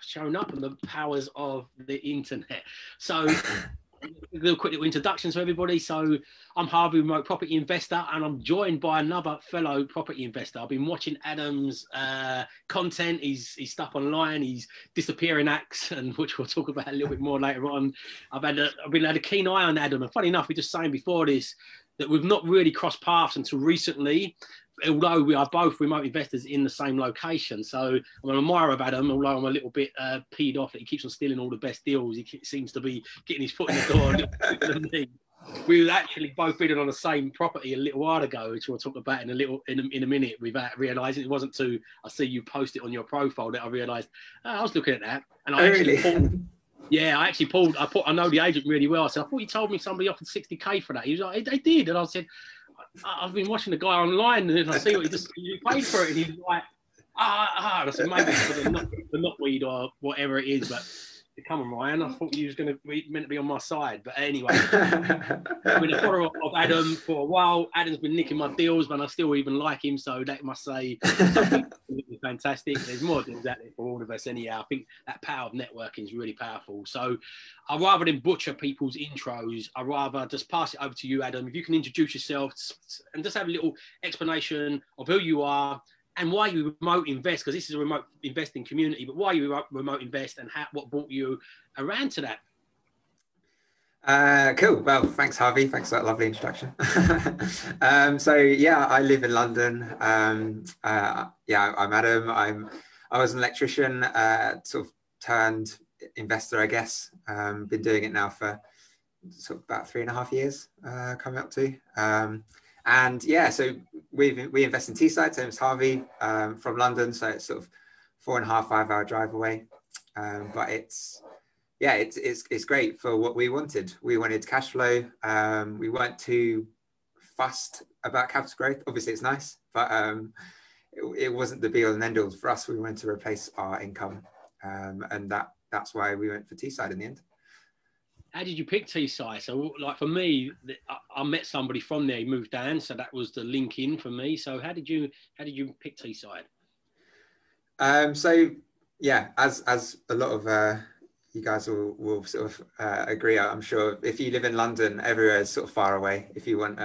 shown up and the powers of the internet. So a little quick little introduction to everybody. So I'm Harvey, remote property investor, and I'm joined by another fellow property investor. I've been watching Adam's content, his stuff online, his disappearing acts, and which we'll talk about a little bit more later on. I've had a keen eye on Adam, and funny enough, we were just saying before this that we've not really crossed paths until recently, although we are both remote investors in the same location. So I'm an admirer of Adam, although I'm a little bit peed off that he keeps on stealing all the best deals. He seems to be getting his foot in the door a little quicker than me. We were actually both bidding on the same property a little while ago, which we'll talk about in a minute, without realising. It wasn't till I see you post it on your profile that I realised I was looking at that. And I actually pulled. Yeah, I actually pulled. I know the agent really well. I said, I thought you told me somebody offered 60k for that. He was like, they did. And I said, I've been watching the guy online, and I see what he paid for it, and he's like, And I said, maybe it's for the knotweed or whatever it is, but come on, Ryan, I thought you was meant to be on my side. But anyway, I've been a follower of Adam for a while. Adam's been nicking my deals, but I still even like him, so that must say something fantastic. There's more deals out there for all of us anyhow. I think that power of networking is really powerful. So I'd rather than butcher people's intros, I'd rather just pass it over to you, Adam. If you can introduce yourself and just have a little explanation of who you are and why you remote invest, because this is a remote investing community, but why you remote invest and what brought you around to that. Cool. Well, thanks, Harvey. Thanks for that lovely introduction. So yeah, I live in London. Yeah, I'm Adam. I was an electrician, sort of turned investor, I guess. Been doing it now for sort of about 3.5 years, coming up to. And yeah, so we invest in Teesside, same as Harvey, from London. So it's sort of 4.5, 5-hour drive away. But it's great for what we wanted. We wanted cash flow. We weren't too fussed about capital growth. Obviously it's nice, but it wasn't the be all and end all for us. We wanted to replace our income. And that's why we went for Teesside in the end. How did you pick Teesside? So like for me, I met somebody from there, he moved down, so that was the link in for me. So how did you pick Teesside? So yeah, as a lot of you guys will sort of agree, I'm sure, if you live in London, everywhere is sort of far away if you want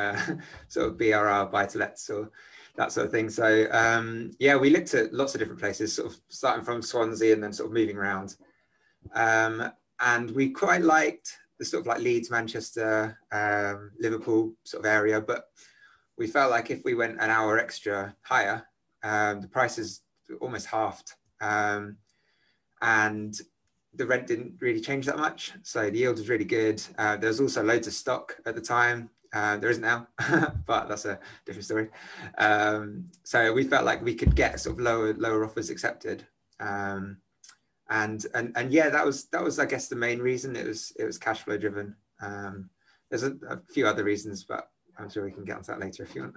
sort of BRR, buy-to-lets or that sort of thing. So yeah, we looked at lots of different places, sort of starting from Swansea and then sort of moving around. And we quite liked the sort of like Leeds, Manchester, Liverpool sort of area, but we felt like if we went an hour extra higher, the prices almost halved. And the rent didn't really change that much. So the yield was really good. There was also loads of stock at the time. There isn't now, but that's a different story. So we felt like we could get sort of lower offers accepted. And yeah, that was I guess the main reason. It was cash flow driven. There's a few other reasons, but I'm sure we can get onto that later if you want.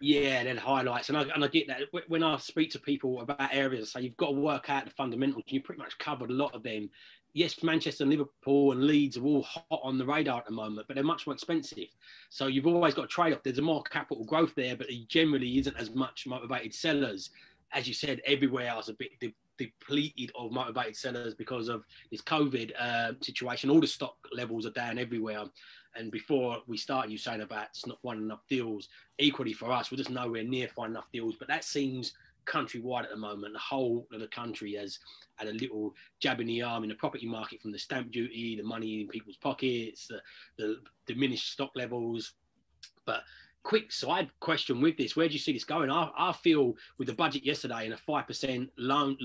Yeah, then highlights, and I get that when I speak to people about areas, I say you've got to work out the fundamentals. You pretty much covered a lot of them. Yes, Manchester, and Liverpool, and Leeds are all hot on the radar at the moment, but they're much more expensive. So you've always got a trade-off. There's a more capital growth there, but there generally isn't as much motivated sellers. As you said, everywhere else a bit depleted of motivated sellers because of this COVID situation. All the stock levels are down everywhere. And before we start, you saying about it's not finding enough deals. Equally for us, we're just nowhere near finding enough deals. But that seems countrywide at the moment. The whole of the country has had a little jab in the arm in the property market, from the stamp duty, the money in people's pockets, the diminished stock levels. But quick side question with this, where do you see this going? I feel with the budget yesterday and a 5% loan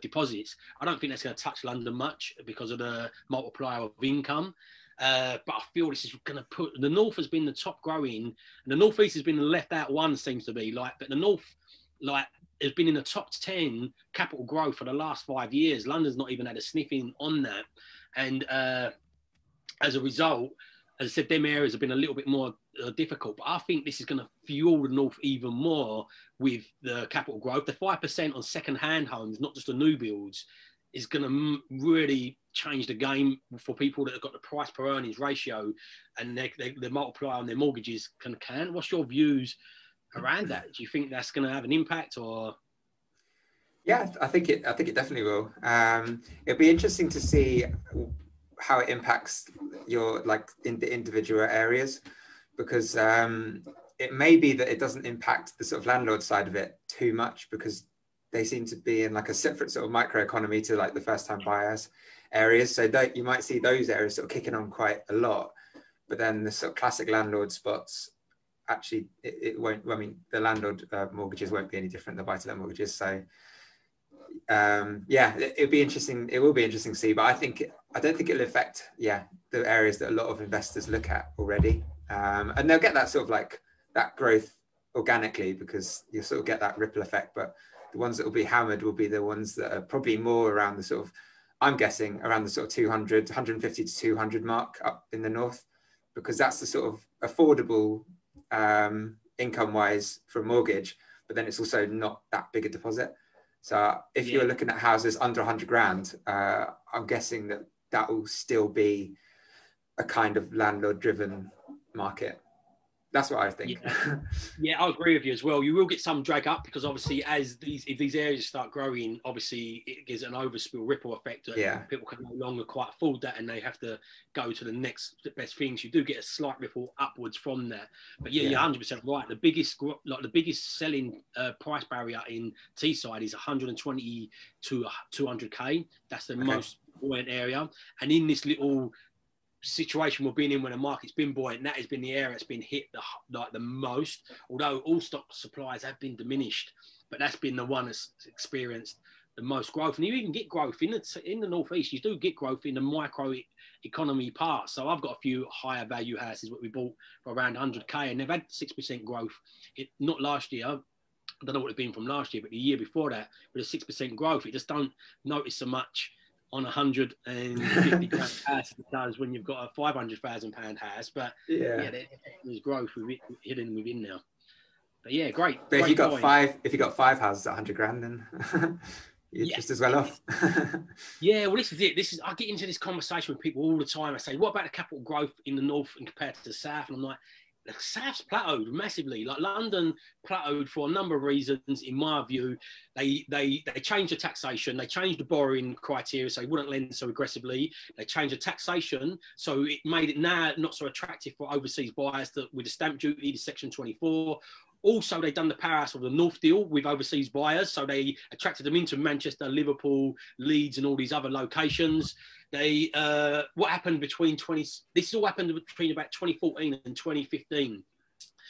deposits, I don't think that's going to touch London much because of the multiplier of income. But I feel this is going to put the north has been the top growing, and the northeast has been the left out one, seems to be like, but the north has been in the top 10 capital growth for the last 5 years. London's not even had a sniffing on that, and as a result, as I said, them areas have been a little bit more difficult, but I think this is going to fuel the north even more with the capital growth. The 5% on second-hand homes, not just the new builds, is going to really change the game for people that have got the price per earnings ratio and the multiplier on their mortgages can. What's your views around that? Do you think that's going to have an impact or? Yeah, I think it definitely will. It'll be interesting to see how it impacts your in the individual areas, because it may be that it doesn't impact the sort of landlord side of it too much, because they seem to be in like a separate sort of micro economy to like the first time buyers areas. So you might see those areas sort of kicking on quite a lot, but then the sort of classic landlord spots, actually it won't. I mean, the landlord mortgages won't be any different than buy-to-let mortgages. So yeah, it'll be interesting. It will be interesting to see, but I don't think it'll affect the areas that a lot of investors look at already, and they'll get that sort of like that growth organically, because you sort of get that ripple effect. But the ones that will be hammered will be the ones that are probably more around the sort of, I'm guessing around the sort of 200, 150 to 200 mark up in the north, because that's the sort of affordable income wise for a mortgage, but then it's also not that big a deposit. So if you're looking at houses under 100 grand, I'm guessing that will still be a kind of landlord driven market. That's what I think. Yeah, I agree with you as well. You will get some drag up, because obviously if these areas start growing, obviously it gives an overspill ripple effect. People can no longer quite afford that, and they have to go to the next best things. You do get a slight ripple upwards from that. But you're 100% right. The biggest selling price barrier in Teesside is 120 to 200k. That's the most buoyant area. And in this little situation we've been in, when the market's been buoyant, that has been the area that's been hit the most, although all stock supplies have been diminished, but that's been the one that's experienced the most growth. And you even get growth in the northeast. You do get growth in the micro economy part. So I've got a few higher value houses that we bought for around 100k, and they've had 6% growth. Not last year, I don't know what it's been from last year, but the year before that, with a 6% growth, you just don't notice so much on 150 grand house it does when you've got a 500,000 pound house. But there's growth hidden within now. But yeah, great. But great if you got five houses at 100 grand, then you're just as well off. Yeah, well, this is it. I get into this conversation with people all the time. I say, what about the capital growth in the north and compared to the south? And I'm like, the south's plateaued massively. Like London plateaued for a number of reasons, in my view. They changed the taxation, they changed the borrowing criteria, so they wouldn't lend so aggressively. They changed the taxation, so it made it now not so attractive for overseas buyers with the stamp duty, the Section 24. Also, they've done the powerhouse of the North deal with overseas buyers, so they attracted them into Manchester, Liverpool, Leeds, and all these other locations. What happened this all happened between about 2014 and 2015.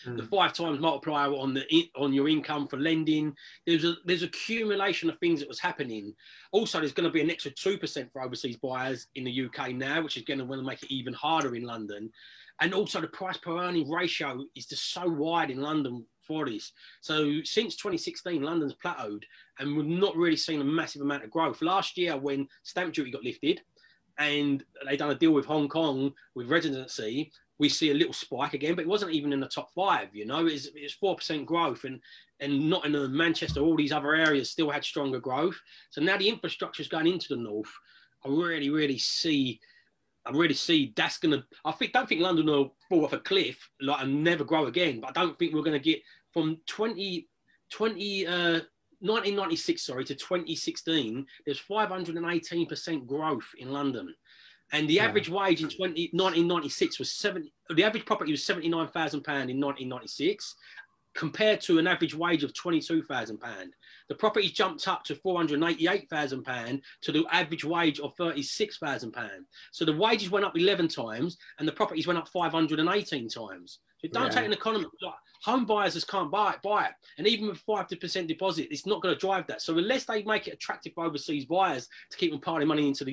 The 5 times multiplier on your income for lending. There's accumulation of things that was happening. Also, there's going to be an extra 2% for overseas buyers in the UK now, which is going to make it even harder in London. And also the price per earning ratio is just so wide in London for this. So since 2016, London's plateaued, and we've not really seen a massive amount of growth. Last year, when stamp duty got lifted and they done a deal with Hong Kong with residency, we see a little spike again, but it wasn't even in the top 5, you know. It's 4% growth, and not in Manchester, all these other areas still had stronger growth. So now the infrastructure is going into the north. I really see that's going to, don't think London will fall off a cliff and never grow again, but I don't think we're going to get from 1996 to 2016, there's 518% growth in London. And the average wage in 1996 was the average property was £79,000 in 1996, compared to an average wage of £22,000. The property jumped up to £488,000 to the average wage of £36,000. So the wages went up 11 times and the properties went up 518 times. So don't take an economy. Home buyers just can't buy it. And even with 5% deposit, it's not going to drive that. So unless they make it attractive for overseas buyers to keep them piling money into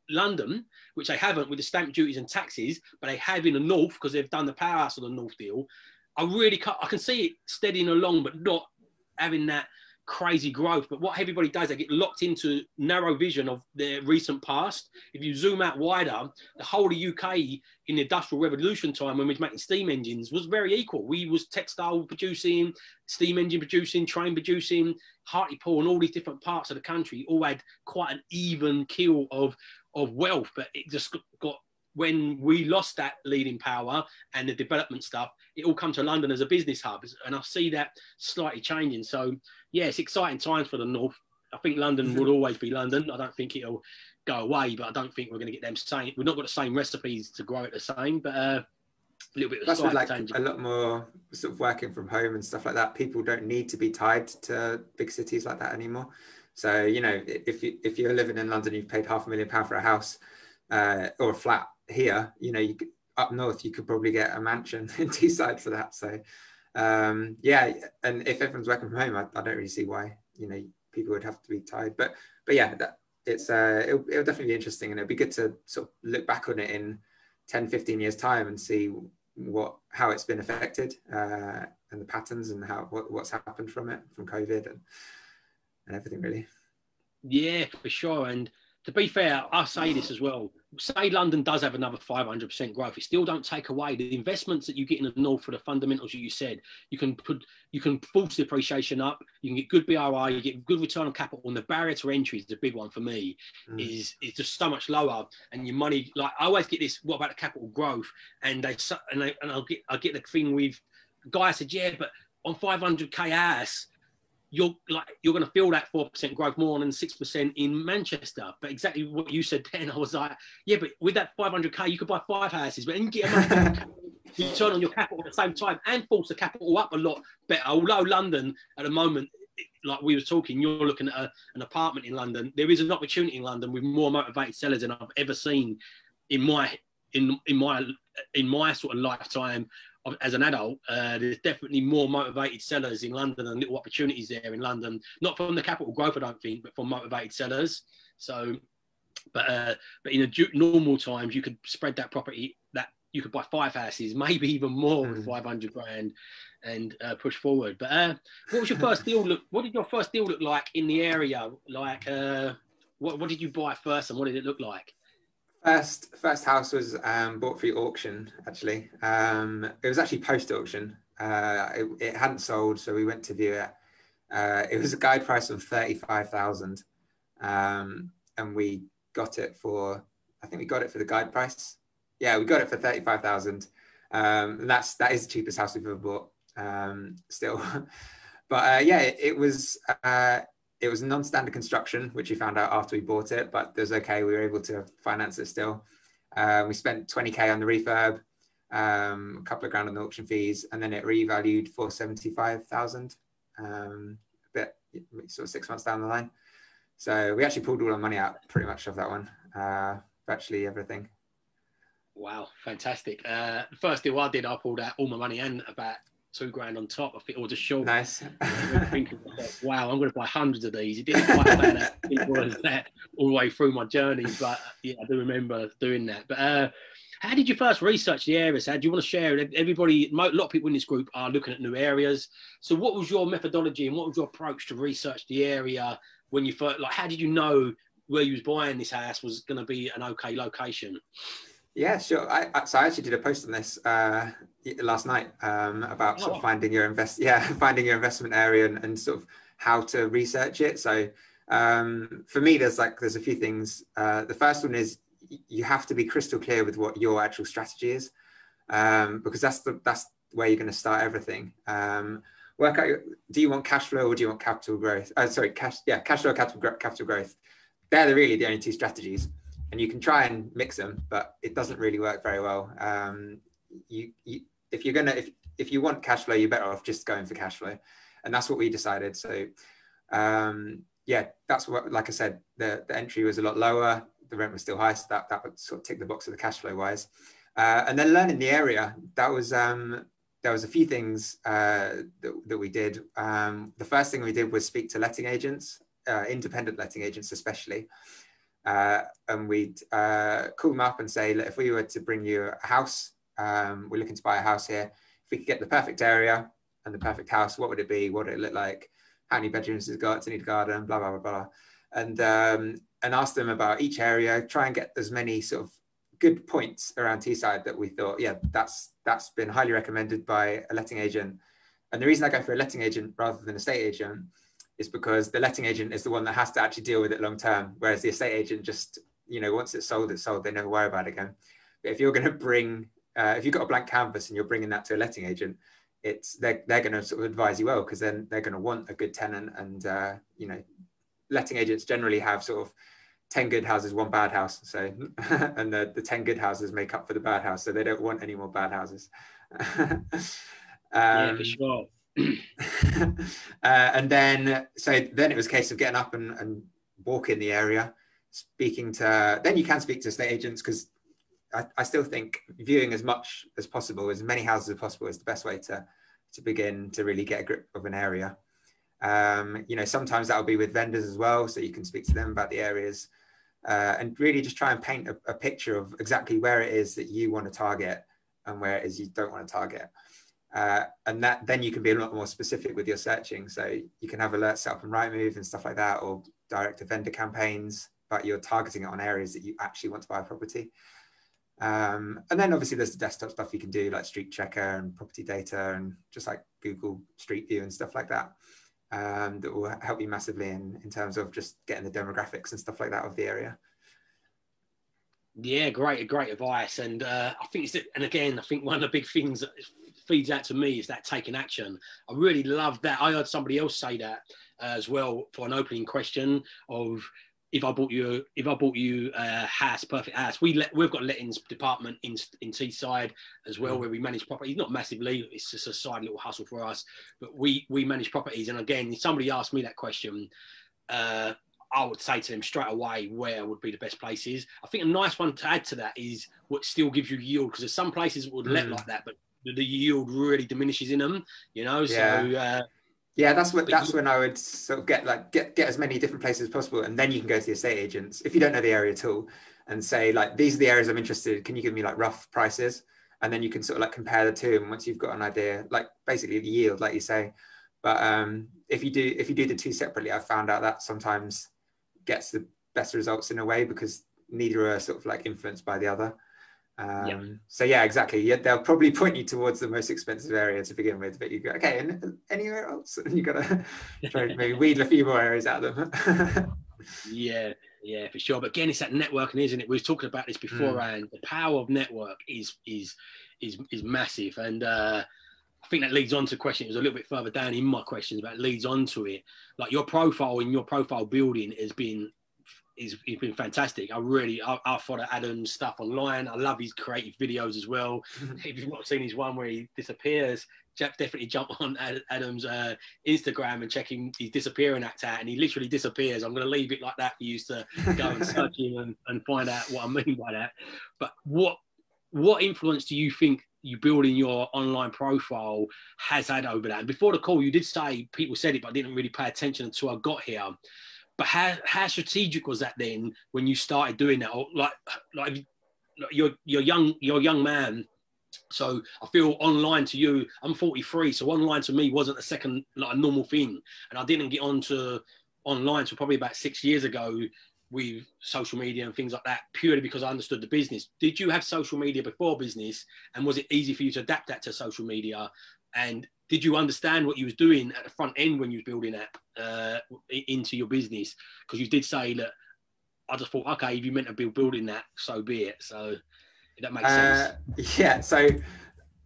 London, which they haven't with the stamp duties and taxes, but they have in the north because they've done the powerhouse of the North deal, I can see it steadying along, but not having that crazy growth. But what everybody does, they get locked into narrow vision of their recent past. If you zoom out wider, the whole of the UK in the Industrial Revolution time, when we was making steam engines, was very equal. We was textile producing, steam engine producing, train producing, Hartlepool and all these different parts of the country all had quite an even keel of wealth. But it just got, when we lost that leading power and the development stuff, it all come to London as a business hub. And I see that slightly changing. So yeah, it's exciting times for the North. I think London will always be London. I don't think it'll go away, but I don't think we're going to get them same. We've not got the same recipes to grow it the same, but a little bit of that's with like change. a lot more sort of working from home and stuff like that. People don't need to be tied to big cities like that anymore. So, you know, if you're living in London, you've paid £500,000 for a house or a flat here, you know, up north, you could probably get a mansion in Teesside for that. So, yeah, and if everyone's working from home, I don't really see why, you know, people would have to be tied. But yeah, it'll definitely be interesting, and it'll be good to sort of look back on it in 10, 15 years time and see how it's been affected and the patterns and what's happened from COVID and everything really. Yeah, for sure. And to be fair, I say this as well. Say London does have another 500% growth. It still don't take away the investments that you get in the north for the fundamentals you said. You can force the appreciation up. You can get good BRI. You get good return on capital. And the barrier to entry is the big one for me. Is just so much lower. And your money, like I always get this. What about the capital growth? And I'll get the thing with guy said, yeah, but on 500k house, you're going to feel that 4% growth more than 6% in Manchester. But exactly what you said then, I was like, yeah, but with that 500k, you could buy 5 houses, but then you get a return on your capital at the same time and force the capital up a lot better. Although London at the moment, like we were talking, you're looking at an apartment in London. There is an opportunity in London with more motivated sellers than I've ever seen in my sort of lifetime. As an adult, there's definitely more motivated sellers in London and little opportunities there in London. Not from the capital growth, I don't think, but from motivated sellers. So, but in normal times, you could spread that property that you could buy 5 houses, maybe even more with 500 grand, and push forward. But what was your first deal look? What did your first deal look like in the area? Like, what did you buy first, and what did it look like? First house was bought through auction, actually. It was actually post-auction. It hadn't sold, so we went to view it. It was a guide price of 35,000, and we got it for, I think we got it for the guide price. Yeah, we got it for 35,000. And that is the cheapest house we've ever bought, still. But yeah, it was non-standard construction, which we found out after we bought it, but it was okay. We were able to finance it still. We spent 20k on the refurb, a couple of grand on the auction fees, and then it revalued for 75,000, a bit sort of 6 months down the line. So we actually pulled all our money out pretty much of that one, virtually everything. Wow, fantastic. The first deal I did, I pulled out all my money and about 2 grand on top. I think, or just short. Nice. Thinking, wow, I'm going to buy hundreds of these. It didn't quite that. It was that all the way through my journey, but yeah, I do remember doing that. But how did you first research the areas? How do you want to share it? Everybody, a lot of people in this group are looking at new areas. So, what was your methodology and what was your approach to research the area when you first? Like, how did you know where you was buying this house was going to be an okay location? Yeah, sure. So I actually did a post on this last night about sort of finding your investment area and sort of how to research it. So for me, there's a few things. The first one is you have to be crystal clear with what your actual strategy is, because that's where you're going to start everything. Work out, do you want cash flow or do you want capital growth? Cash flow, capital growth. They're really the only 2 strategies. And you can try and mix them, but it doesn't really work very well. If you want cash flow, you're better off just going for cash flow, and that's what we decided. So, yeah, that's what. Like I said, the entry was a lot lower, the rent was still high, so that would sort of tick the box of the cash flow wise. And then learning the area, there was a few things that we did. The first thing we did was speak to letting agents, independent letting agents especially. And we'd call them up and say, look, if we were to bring you a house, we're looking to buy a house here. If we could get the perfect area and the perfect house, what would it be? What would it look like? How many bedrooms has it got? Does it need a garden? Blah, blah, blah, blah. And ask them about each area, try and get as many sort of good points around Teesside that we thought, yeah, that's been highly recommended by a letting agent. And the reason I go for a letting agent rather than a estate agent is because the letting agent is the one that has to actually deal with it long term, whereas the estate agent just, once it's sold, they never worry about it again. But if you're going to bring, if you've got a blank canvas and you're bringing that to a letting agent, they're going to sort of advise you well, because then they're going to want a good tenant and letting agents generally have sort of 10 good houses, one bad house. So, and the 10 good houses make up for the bad house. So they don't want any more bad houses. Yeah, for sure. And then it was a case of getting up and walking the area, then you can speak to estate agents, because I still think viewing as much as possible, as many houses as possible, is the best way to begin to really get a grip of an area. You know, sometimes that'll be with vendors as well, so you can speak to them about the areas, and really just try and paint a picture of exactly where it is that you want to target and where it is you don't want to target. And then you can be a lot more specific with your searching. So you can have alerts set up on Rightmove and stuff like that, or direct to vendor campaigns, but you're targeting it on areas that you actually want to buy a property. And then obviously there's the desktop stuff you can do, like Street Checker and Property Data, and just like Google Street View and stuff like that, that will help you massively in terms of just getting the demographics and stuff like that of the area. Yeah, great advice. And I think I think one of the big things that feeds out to me is that taking action. I really love that. I heard somebody else say that as well for an opening question of, if I bought you a house, perfect house. We've got a lettings department in Teesside as well, where we manage properties. Not massively, it's just a side little hustle for us, but we manage properties. And again, if somebody asked me that question, I would say to them straight away where would be the best places. I think a nice one to add to that is what still gives you yield, because there's some places that would let like that, but the yield really diminishes in them, you know. Yeah. So yeah, that's when I would sort of get as many different places as possible, and then you can go to the estate agents if you don't know the area at all, and say like, these are the areas I'm interested in. Can you give me like rough prices? And then you can sort of like compare the two, and once you've got an idea, like basically the yield, like you say. But if you do the two separately, I've found out that sometimes gets the best results in a way, because neither are sort of like influenced by the other. So yeah, exactly. Yeah, they'll probably point you towards the most expensive area to begin with, but you go, okay, and anywhere else? And you got to try to maybe weed a few more areas out of them. Yeah, for sure. But again, it's that networking, isn't it? We were talking about this beforehand. The power of network is massive, and I think that leads on to question. It was a little bit further down in my questions, but it leads on to it. Like your profile building has been fantastic. I follow Adam's stuff online. I love his creative videos as well. If you've not seen his one where he disappears, definitely jump on Adam's Instagram and check his disappearing act out, and he literally disappears. I'm going to leave it like that for you to go and search him and find out what I mean by that. But what influence do you think you building your online profile has had over that? And before the call, you did say people said it, but I didn't really pay attention until I got here. But how strategic was that then when you started doing that? Or like you're young man, so I feel online to you, I'm 43, so online to me wasn't a normal thing, and I didn't get onto online until probably about 6 years ago with social media and things like that, purely because I understood the business. Did you have social media before business, and was it easy for you to adapt that to social media? And did you understand what you was doing at the front end when you was building that into your business? Because you did say that, I just thought, okay, if you meant to be building that, so be it. So if that makes sense. Yeah, so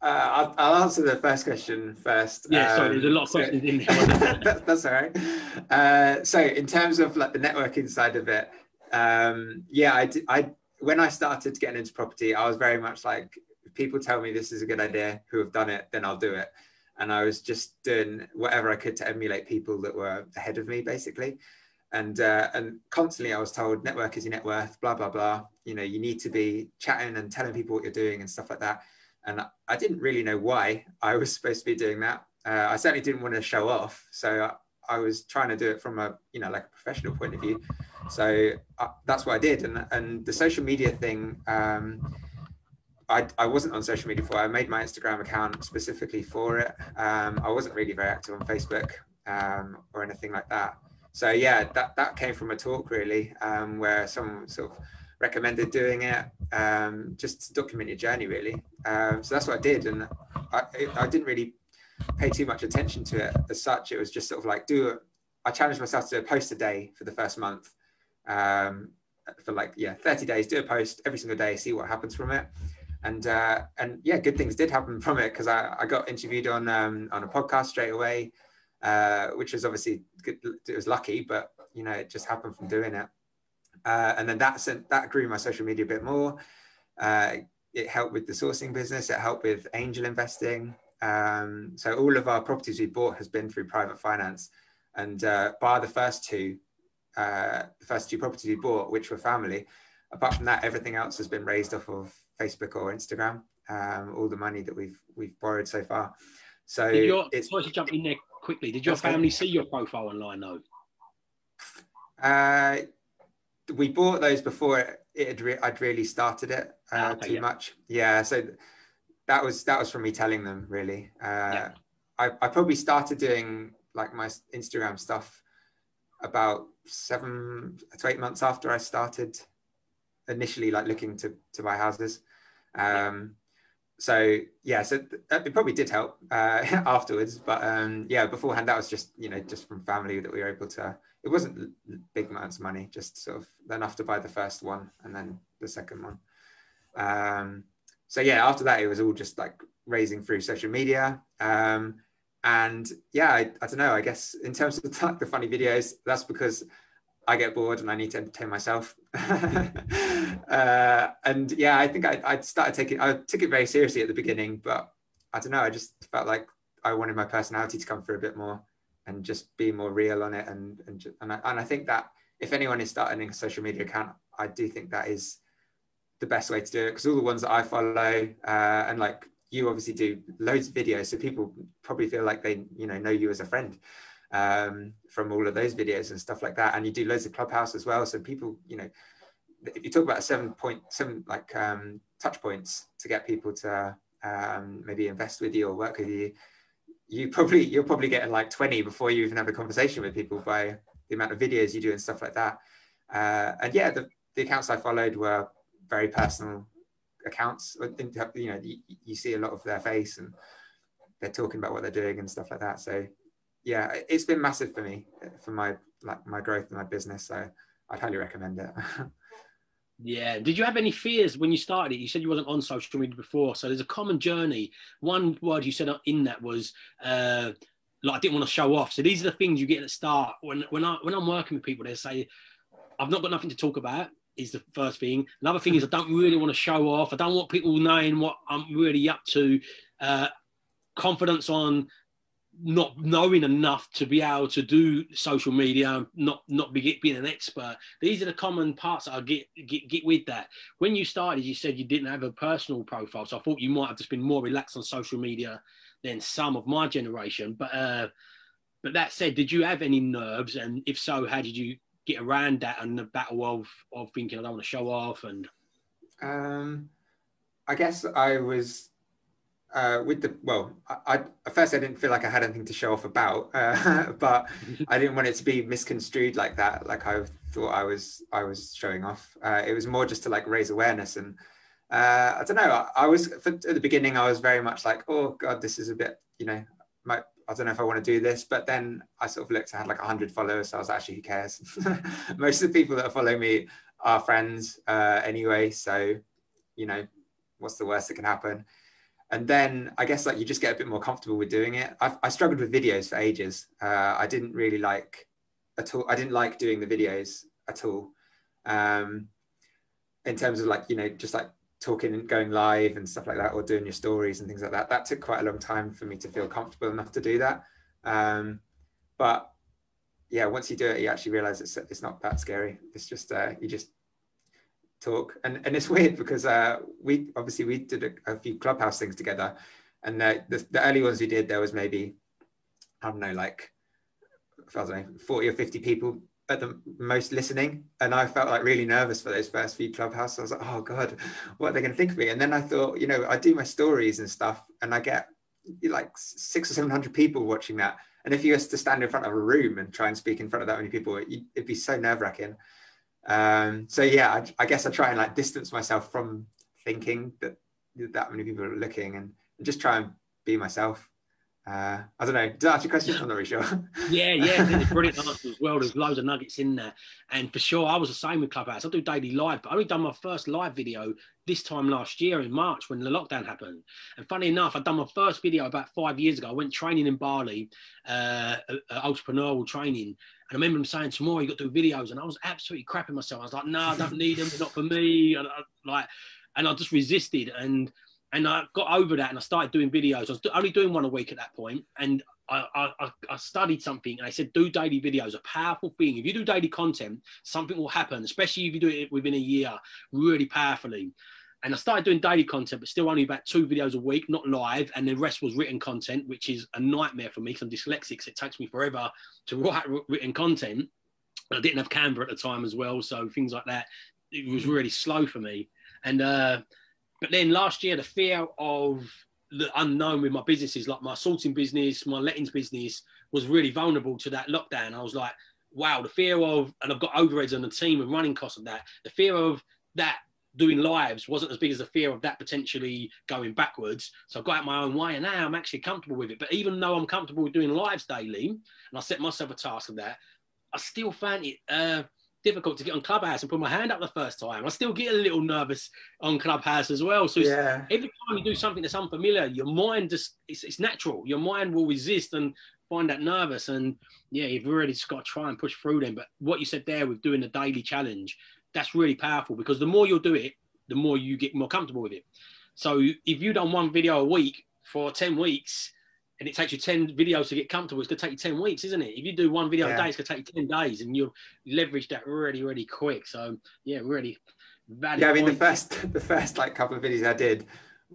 I'll answer the first question first. Yeah, sorry, there's a lot of questions in there. That's all right. So in terms of like the networking side of it, yeah, when I started getting into property, I was very much like, if people tell me this is a good idea who have done it, then I'll do it. And I was just doing whatever I could to emulate people that were ahead of me, basically. And constantly I was told, network is your net worth, blah, blah, blah. You know, you need to be chatting and telling people what you're doing and stuff like that. And I didn't really know why I was supposed to be doing that. I certainly didn't want to show off. So I was trying to do it from a, like a professional point of view. So that's what I did. And the social media thing, I wasn't on social media before. I made my Instagram account specifically for it. I wasn't really very active on Facebook or anything like that. So yeah, that came from a talk really, where someone sort of recommended doing it, just to document your journey really. So that's what I did, and I didn't really pay too much attention to it as such. It was just sort of like I challenged myself to post a day for the first month, for 30 days, do a post every single day, see what happens from it. And yeah, good things did happen from it, because I got interviewed on a podcast straight away, which was obviously good. It was lucky, but you know, it just happened from doing it. And then that grew my social media a bit more. It helped with the sourcing business. It helped with angel investing. So all of our properties we bought has been through private finance. And bar the first two properties we bought, which were family, apart from that, everything else has been raised off of Facebook or Instagram. All the money that we've borrowed so far. So sorry to jump in there quickly. Did your family see your profile online though? We bought those before I'd really started it too much. Yeah, so that was from me telling them, really. I probably started doing like my Instagram stuff about 7 to 8 months after I started initially like looking to buy houses. So yeah, so it probably did help afterwards, but yeah, beforehand that was just, you know, just from family that we were able to. It wasn't big amounts of money, just sort of enough to buy the first one and then the second one. So yeah, after that it was all just like raising through social media. And yeah, I don't know, I guess in terms of the funny videos, that's because I get bored and I need to entertain myself. And yeah, I think I took it very seriously at the beginning, but I don't know, I just felt like I wanted my personality to come through a bit more and just be more real on it. And I think that if anyone is starting a social media account, I do think that is the best way to do it, because all the ones that I follow, and like you obviously do loads of videos, so people probably feel like they, you know you as a friend from all of those videos and stuff like that. And you do loads of Clubhouse as well, so people, you know, if you talk about 7.7 like touch points to get people to maybe invest with you or work with you, you're probably getting like 20 before you even have a conversation with people by the amount of videos you do and stuff like that. And yeah, the accounts I followed were very personal accounts. You know, you see a lot of their face and they're talking about what they're doing and stuff like that. So yeah, it's been massive for me, for my growth in my business. So I'd highly recommend it. Yeah. Did you have any fears when you started it? You said you wasn't on social media before, so there's a common journey. One word you said in that was like I didn't want to show off. So these are the things you get at the start. When I'm working with people, they say, I've not got nothing to talk about, is the first thing. Another thing is I don't really want to show off. I don't want people knowing what I'm really up to. Confidence on not knowing enough to be able to do social media, not being an expert. These are the common parts that I get with that. When you started, you said you didn't have a personal profile, so I thought you might have just been more relaxed on social media than some of my generation. But that said, did you have any nerves? And if so, how did you get around that and the battle of thinking I don't want to show off? And I guess I was at first I didn't feel like I had anything to show off about, but I didn't want it to be misconstrued like that, like I thought I was showing off. It was more just to like raise awareness. And I don't know, at the beginning I was very much like, oh god, this is a bit, you know, I don't know if I want to do this. But then I sort of looked, I had like 100 followers, so I was like, actually, who cares? Most of the people that follow me are friends anyway, so you know, what's the worst that can happen? And then I guess like you just get a bit more comfortable with doing it. I struggled with videos for ages. I didn't really like at all. I didn't like doing the videos at all. In terms of like, you know, just like talking and going live and stuff like that, or doing your stories and things like that. That took quite a long time for me to feel comfortable enough to do that. But yeah, once you do it, you actually realize it's not that scary. It's just, you just talk. And it's weird because we did a few Clubhouse things together, and the early ones we did, there was maybe, I don't know, like, I don't know, 40 or 50 people at the most listening. And I felt like really nervous for those first few Clubhouse. I was like, oh God, what are they going to think of me? And then I thought, you know, I do my stories and stuff, and I get like 600 or 700 people watching that. And if you was to stand in front of a room and try and speak in front of that many people, it'd be so nerve-wracking. So yeah, I guess I try and like distance myself from thinking that many people are looking, and just try and be myself. I don't know. Did that answer your question? I'm not really sure. Yeah, brilliant answer as well. There's loads of nuggets in there. And for sure, I was the same with Clubhouse. I do daily live, but I only done my first live video this time last year in March when the lockdown happened. And funny enough, I'd done my first video about 5 years ago. I went training in Bali, entrepreneurial training. I remember them saying, tomorrow you got to do videos. And I was absolutely crapping myself. I was like, no, I don't need them. They're not for me. And I just resisted. And I got over that and I started doing videos. I was only doing one a week at that point. And I studied something and I said, do daily videos, a powerful thing. If you do daily content, something will happen, especially if you do it within a year, really powerfully. And I started doing daily content, but still only about 2 videos a week, not live. And the rest was written content, which is a nightmare for me because I'm dyslexic. So it takes me forever to write written content. I didn't have Canva at the time as well. So things like that, it was really slow for me. And, but then last year, the fear of the unknown with my businesses, like my sorting business, my lettings business, was really vulnerable to that lockdown. I was like, wow, the fear of, and I've got overheads on the team and running costs of that, the fear of that doing lives wasn't as big as the fear of that potentially going backwards. So I got out my own way and now I'm actually comfortable with it. But even though I'm comfortable with doing lives daily, and I set myself a task of that, I still found it difficult to get on Clubhouse and put my hand up the first time. I still get a little nervous on Clubhouse as well. So every time you do something that's unfamiliar, your mind just, it's natural. Your mind will resist and find that nervous. And yeah, you've really just got to try and push through them. But what you said there with doing the daily challenge, that's really powerful because the more you'll do it, the more you get more comfortable with it. So if you've done 1 video a week for 10 weeks and it takes you 10 videos to get comfortable, it's going to take you 10 weeks, isn't it? If you do 1 video a day, it's going to take you 10 days and you'll leverage that really, really quick. So yeah, really valid. Yeah, I mean, the first like couple of videos I did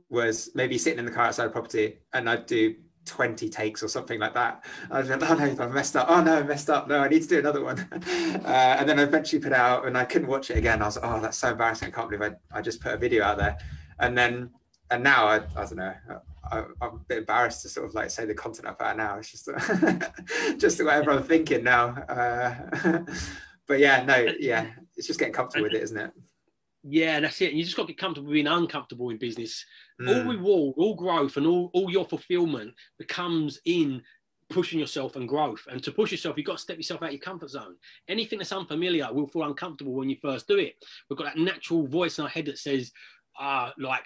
was maybe sitting in the car outside a property and I'd do 20 takes or something like that. I was like, oh no, I've messed up. Oh no, I messed up. No, I need to do another one. And then I eventually put it out and I couldn't watch it again. I was like, oh, that's so embarrassing. I can't believe I just put a video out there. And now I don't know, I'm a bit embarrassed to sort of like say the content I put out now. It's just just whatever I'm thinking now. But yeah, no, yeah, it's just getting comfortable with it, isn't it? Yeah, that's it. And you just got to get comfortable being uncomfortable in business. All reward, all growth, and all your fulfillment becomes in pushing yourself and growth. And to push yourself, you've got to step yourself out of your comfort zone. Anything that's unfamiliar will feel uncomfortable when you first do it. We've got that natural voice in our head that says, like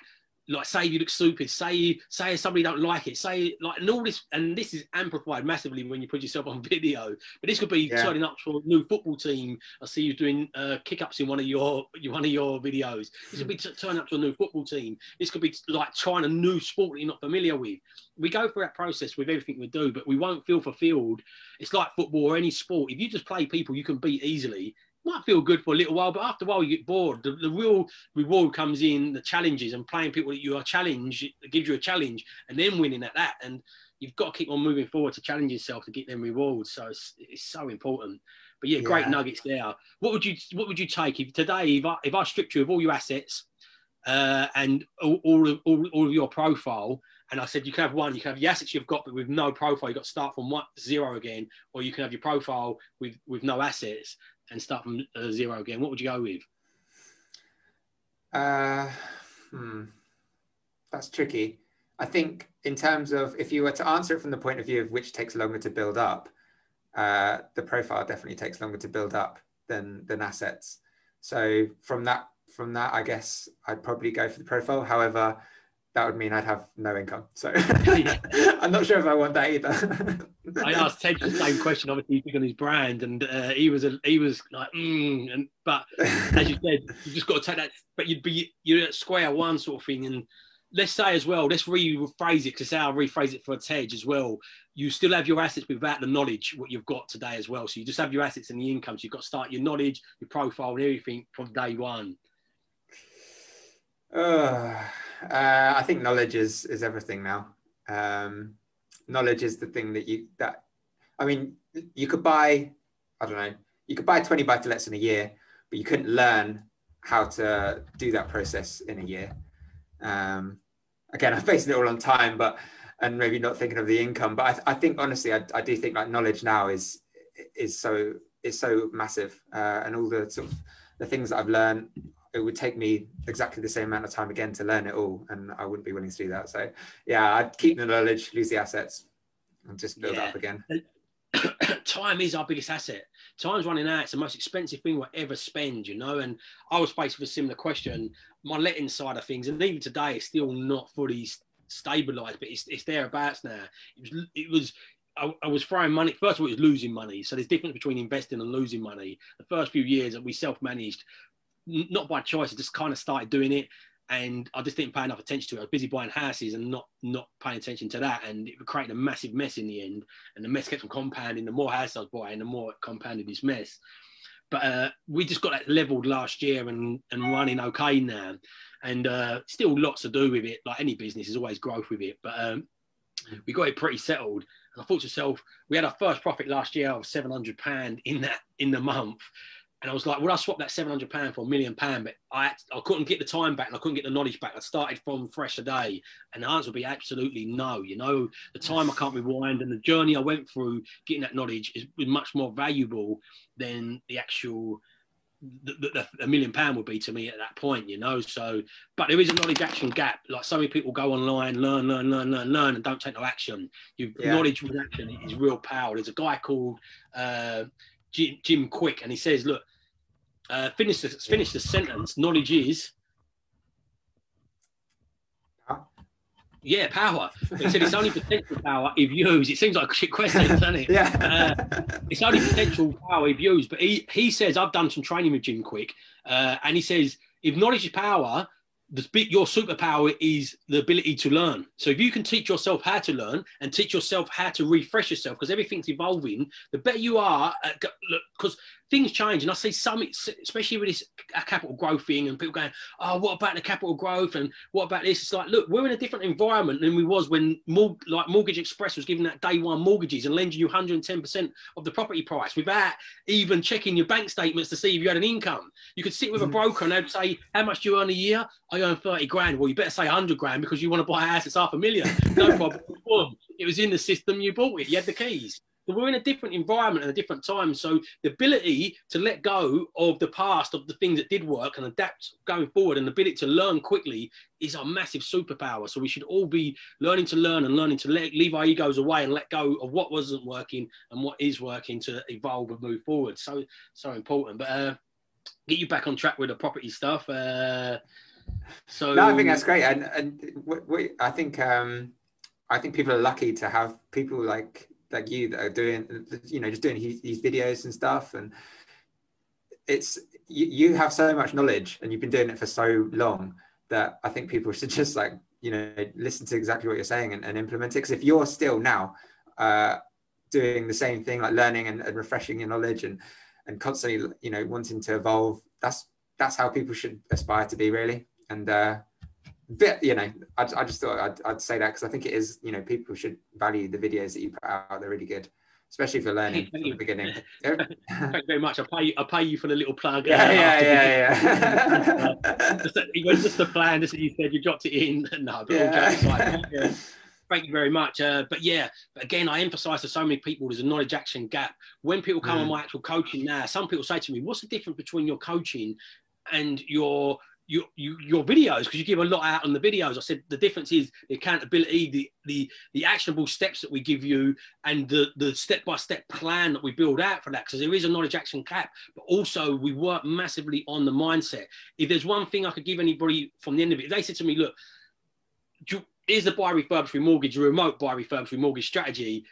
say you look stupid, say somebody don't like it, say like, and all this, and this is amplified massively when you put yourself on video. But this could be turning up for a new football team. I see you doing kick-ups in one of your videos. This could be turning up to a new football team. This could be like trying a new sport that you're not familiar with. We go through that process with everything we do, but we won't feel fulfilled. It's like football or any sport. If you just play people you can beat easily, might feel good for a little while, but after a while you get bored. The real reward comes in the challenges and playing people that you are challenged. It gives you a challenge and then winning at that. And you've got to keep on moving forward to challenge yourself to get them rewards. So it's so important. But yeah, great nuggets there. What would you take if today, if I stripped you of all your assets and all of your profile, and I said you can have one, you can have the assets you've got, but with no profile, you've got to start from 0 again, or you can have your profile with no assets and start from 0 again. What would you go with? That's tricky. I think in terms of, if you were to answer it from the point of view of which takes longer to build up, the profile definitely takes longer to build up than assets. So from that, I guess I'd probably go for the profile. However, that would mean I'd have no income. So I'm not sure if I want that either. I asked Ted the same question, obviously he's big on his brand, and he was like, but as you said, you just got to take that, but you're at square one sort of thing. And let's say as well, let's rephrase it, because I'll rephrase it for Ted as well. You still have your assets without the knowledge, what you've got today as well. So you just have your assets and the income. So you've got to start your knowledge, your profile and everything from day one. I think knowledge is everything now. Knowledge is the thing that I mean, you could buy, I don't know, you could buy 20 buy-to-lets in a year, but you couldn't learn how to do that process in a year. Again, I'm basing it all on time, and maybe not thinking of the income, but I think honestly, I do think like knowledge now is so massive, and all the sort of the things that I've learned, it would take me exactly the same amount of time again to learn it all, and I wouldn't be willing to do that. So yeah, I'd keep the knowledge, lose the assets, and just build up again. Time is our biggest asset. Time's running out. It's the most expensive thing we'll ever spend, you know. And I was faced with a similar question. My letting side of things, and even today, it's still not fully stabilised, but it's thereabouts now. It was I was throwing money. First of all, it was losing money. So there's difference between investing and losing money. The first few years that we self-managed, not by choice, I just kind of started doing it. And I just didn't pay enough attention to it. I was busy buying houses and not paying attention to that. And it created a massive mess in the end. And the mess kept on compounding. The more houses I was buying, the more it compounded this mess. But we just got that leveled last year and running okay now. And still lots to do with it. Like any business, there's always growth with it. But we got it pretty settled. And I thought to myself, we had our first profit last year of £700 in the month. And I was like, would I swap that £700 for £1 million? But I couldn't get the time back and I couldn't get the knowledge back. I started from fresh a day. And the answer would be absolutely no. You know, the time I can't rewind, and the journey I went through getting that knowledge is much more valuable than the actual, the £1 million would be to me at that point, you know. So, but there is a knowledge action gap. Like so many people go online, learn, and don't take no action. Knowledge with action is real power. There's a guy called Jim Quick, and he says, look, finish the sentence. Knowledge is power. He said it's only potential power if used. It seems like a shit question, doesn't it? Yeah. It's only potential power if used. But he says, I've done some training with Jim Quick, and he says if knowledge is power, your superpower is the ability to learn. So if you can teach yourself how to learn and teach yourself how to refresh yourself, because everything's evolving, the better you are, because things change. And I see some, especially with this capital growth thing, and people going, oh, what about the capital growth? And what about this? It's like, look, we're in a different environment than we was when Mortgage Express was giving that day one mortgages and lending you 110% of the property price without even checking your bank statements to see if you had an income. You could sit with a broker and they'd say, how much do you earn a year? I earn 30 grand. Well, you better say 100 grand because you want to buy a house that's $500,000. No problem. It was in the system, you bought it, you had the keys. So we're in a different environment and a different time. So the ability to let go of the past, of the things that did work, and adapt going forward, and the ability to learn quickly is a massive superpower. So we should all be learning to learn and learning to leave our egos away and let go of what wasn't working and what is working to evolve and move forward. So important. But get you back on track with the property stuff. So no, I think that's great, and I think people are lucky to have people like you that are doing, just doing these videos and stuff. And it's you have so much knowledge, and you've been doing it for so long that I think people should just listen to exactly what you're saying and implement it. Because if you're still now doing the same thing, like learning and refreshing your knowledge and constantly wanting to evolve, that's how people should aspire to be, really. And I just thought I'd say that because I think it is, people should value the videos that you put out. They're really good, especially for learning from the beginning. Thank you very much. I'll pay you for the little plug. Yeah. It was just a plan. Just as you said, you dropped it in. No, but all jokes aside, thank you very much. But again, I emphasize to so many people, there's a knowledge action gap. When people come on my actual coaching now, some people say to me, what's the difference between your coaching and your videos, because you give a lot out on the videos. I said the difference is the accountability, the actionable steps that we give you, and the step-by-step plan that we build out for that, because there is a knowledge action gap, but also we work massively on the mindset. If there's one thing I could give anybody from the end of it, if they said to me, look, here's the buy refurbish remortgage, remote buy refurbish remortgage strategy.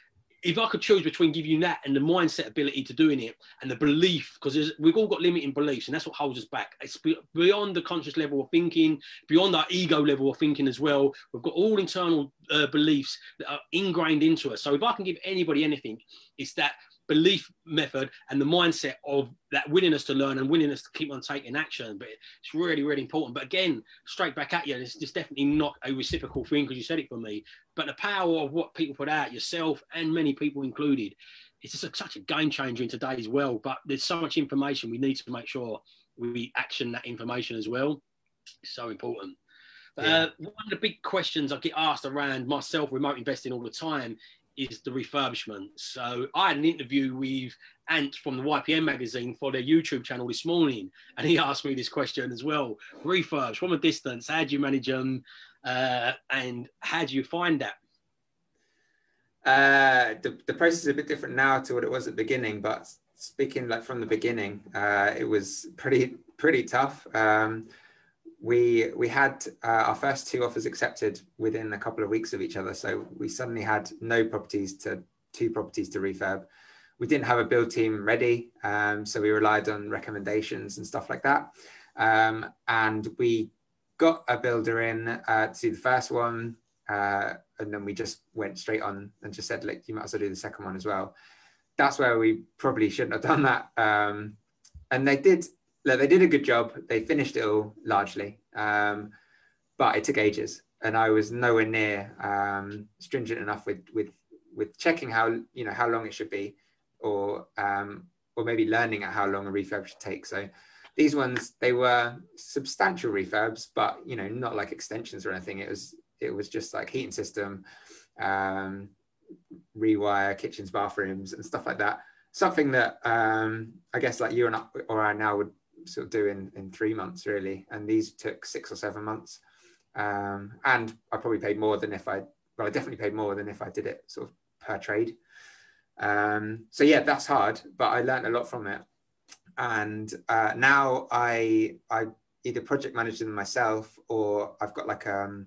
If I could choose between giving you that and the mindset ability to doing it and the belief, because we've all got limiting beliefs, and that's what holds us back. It's beyond the conscious level of thinking, beyond our ego level of thinking as well. We've got all internal beliefs that are ingrained into us. So if I can give anybody anything, it's that belief method and the mindset of that willingness to learn and willingness to keep on taking action. But it's really, really important. But again, straight back at you, it's just definitely not a reciprocal thing because you said it for me. But the power of what people put out, yourself and many people included, it's just such a game changer in today's world. But there's so much information, we need to make sure we action that information as well. It's so important. One of the big questions I get asked around myself, remote investing all the time, is the refurbishment. So I had an interview with Ant from the YPM magazine for their YouTube channel this morning, and he asked me this question as well. Refurbs from a distance, how do you manage them, and how do you find that? The process is a bit different now to what it was at the beginning, but speaking from the beginning, it was pretty tough. We had our first 2 offers accepted within a couple of weeks of each other. So we suddenly had no properties to 2 properties to refurb. We didn't have a build team ready, so we relied on recommendations and stuff like that. And we got a builder in to do the first one, and then we just went straight on and just said, like, you might as well do the second one as well. That's where we probably shouldn't have done that. And they did a good job. They finished it all largely, but it took ages, and I was nowhere near stringent enough with checking how long it should be, or maybe learning at how long a refurb should take. So these ones, they were substantial refurbs, but not like extensions or anything. It was just like heating system, rewire kitchens, bathrooms, and stuff like that. Something that I guess like you or I now would sort of do in 3 months, really. And these took 6 or 7 months. And I probably paid more than I definitely paid more than if I did it sort of per trade. So yeah, that's hard, but I learned a lot from it. And now I either project manage them myself, or I've got like a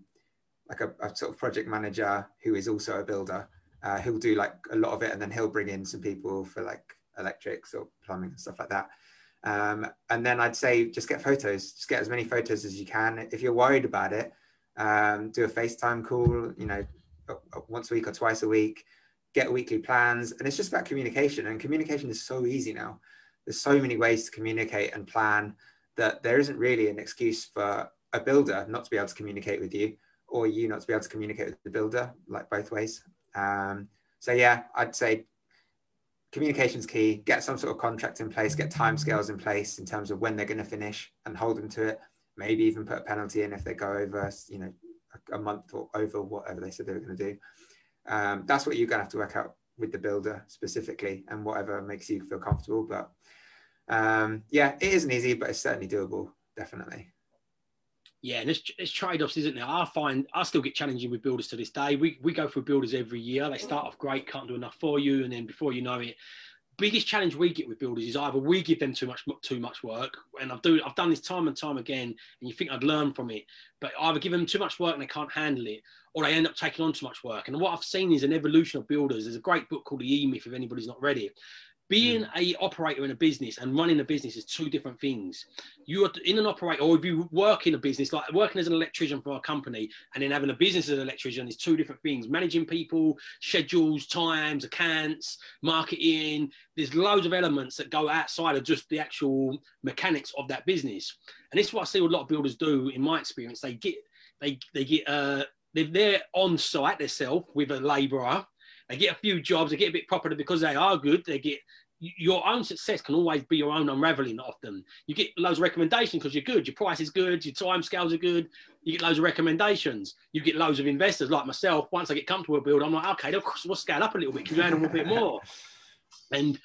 sort of project manager who is also a builder. He'll do like a lot of it, and then he'll bring in some people for like electrics or plumbing and stuff like that. And then I'd say just get photos, just get as many photos as you can. If you're worried about it, do a FaceTime call, once a week or twice a week, get weekly plans. And it's just about communication, and communication is so easy now. There's so many ways to communicate and plan that there isn't really an excuse for a builder not to be able to communicate with you, or you not to be able to communicate with the builder, like both ways. So yeah, I'd say communication's key. Get some sort of contract in place, get timescales in place in terms of when they're going to finish, and hold them to it. Maybe even put a penalty in if they go over, a month or over whatever they said they were going to do. That's what you're going to have to work out with the builder specifically, and whatever makes you feel comfortable. But yeah, it isn't easy, but it's certainly doable, definitely. Yeah, and there's trade-offs, isn't there? I find I still get challenging with builders to this day. We go through builders every year. They start off great, can't do enough for you, and then before you know it, biggest challenge we get with builders is either we give them too much work, and I've done this time and time again, and you think I'd learn from it, but either give them too much work and they can't handle it, or they end up taking on too much work. And what I've seen is an evolution of builders. There's a great book called The E-Myth, if anybody's not read it. Being a operator in a business and running a business is 2 different things. You are in an operator, or if you work in a business, like working as an electrician for a company and then having a business as an electrician, is 2 different things. Managing people, schedules, times, accounts, marketing. There's loads of elements that go outside of just the actual mechanics of that business. And this is what I see a lot of builders do, in my experience. They're on site themselves with a labourer. They get a few jobs, they get a bit popular because they are good. They get your own success can always be your own unraveling often. You get loads of recommendations because you're good, your price is good, your time scales are good, you get loads of recommendations. You get loads of investors like myself. Once I get comfortable with a build, I'm like, okay, we'll scale up a little bit, can you handle a bit more? And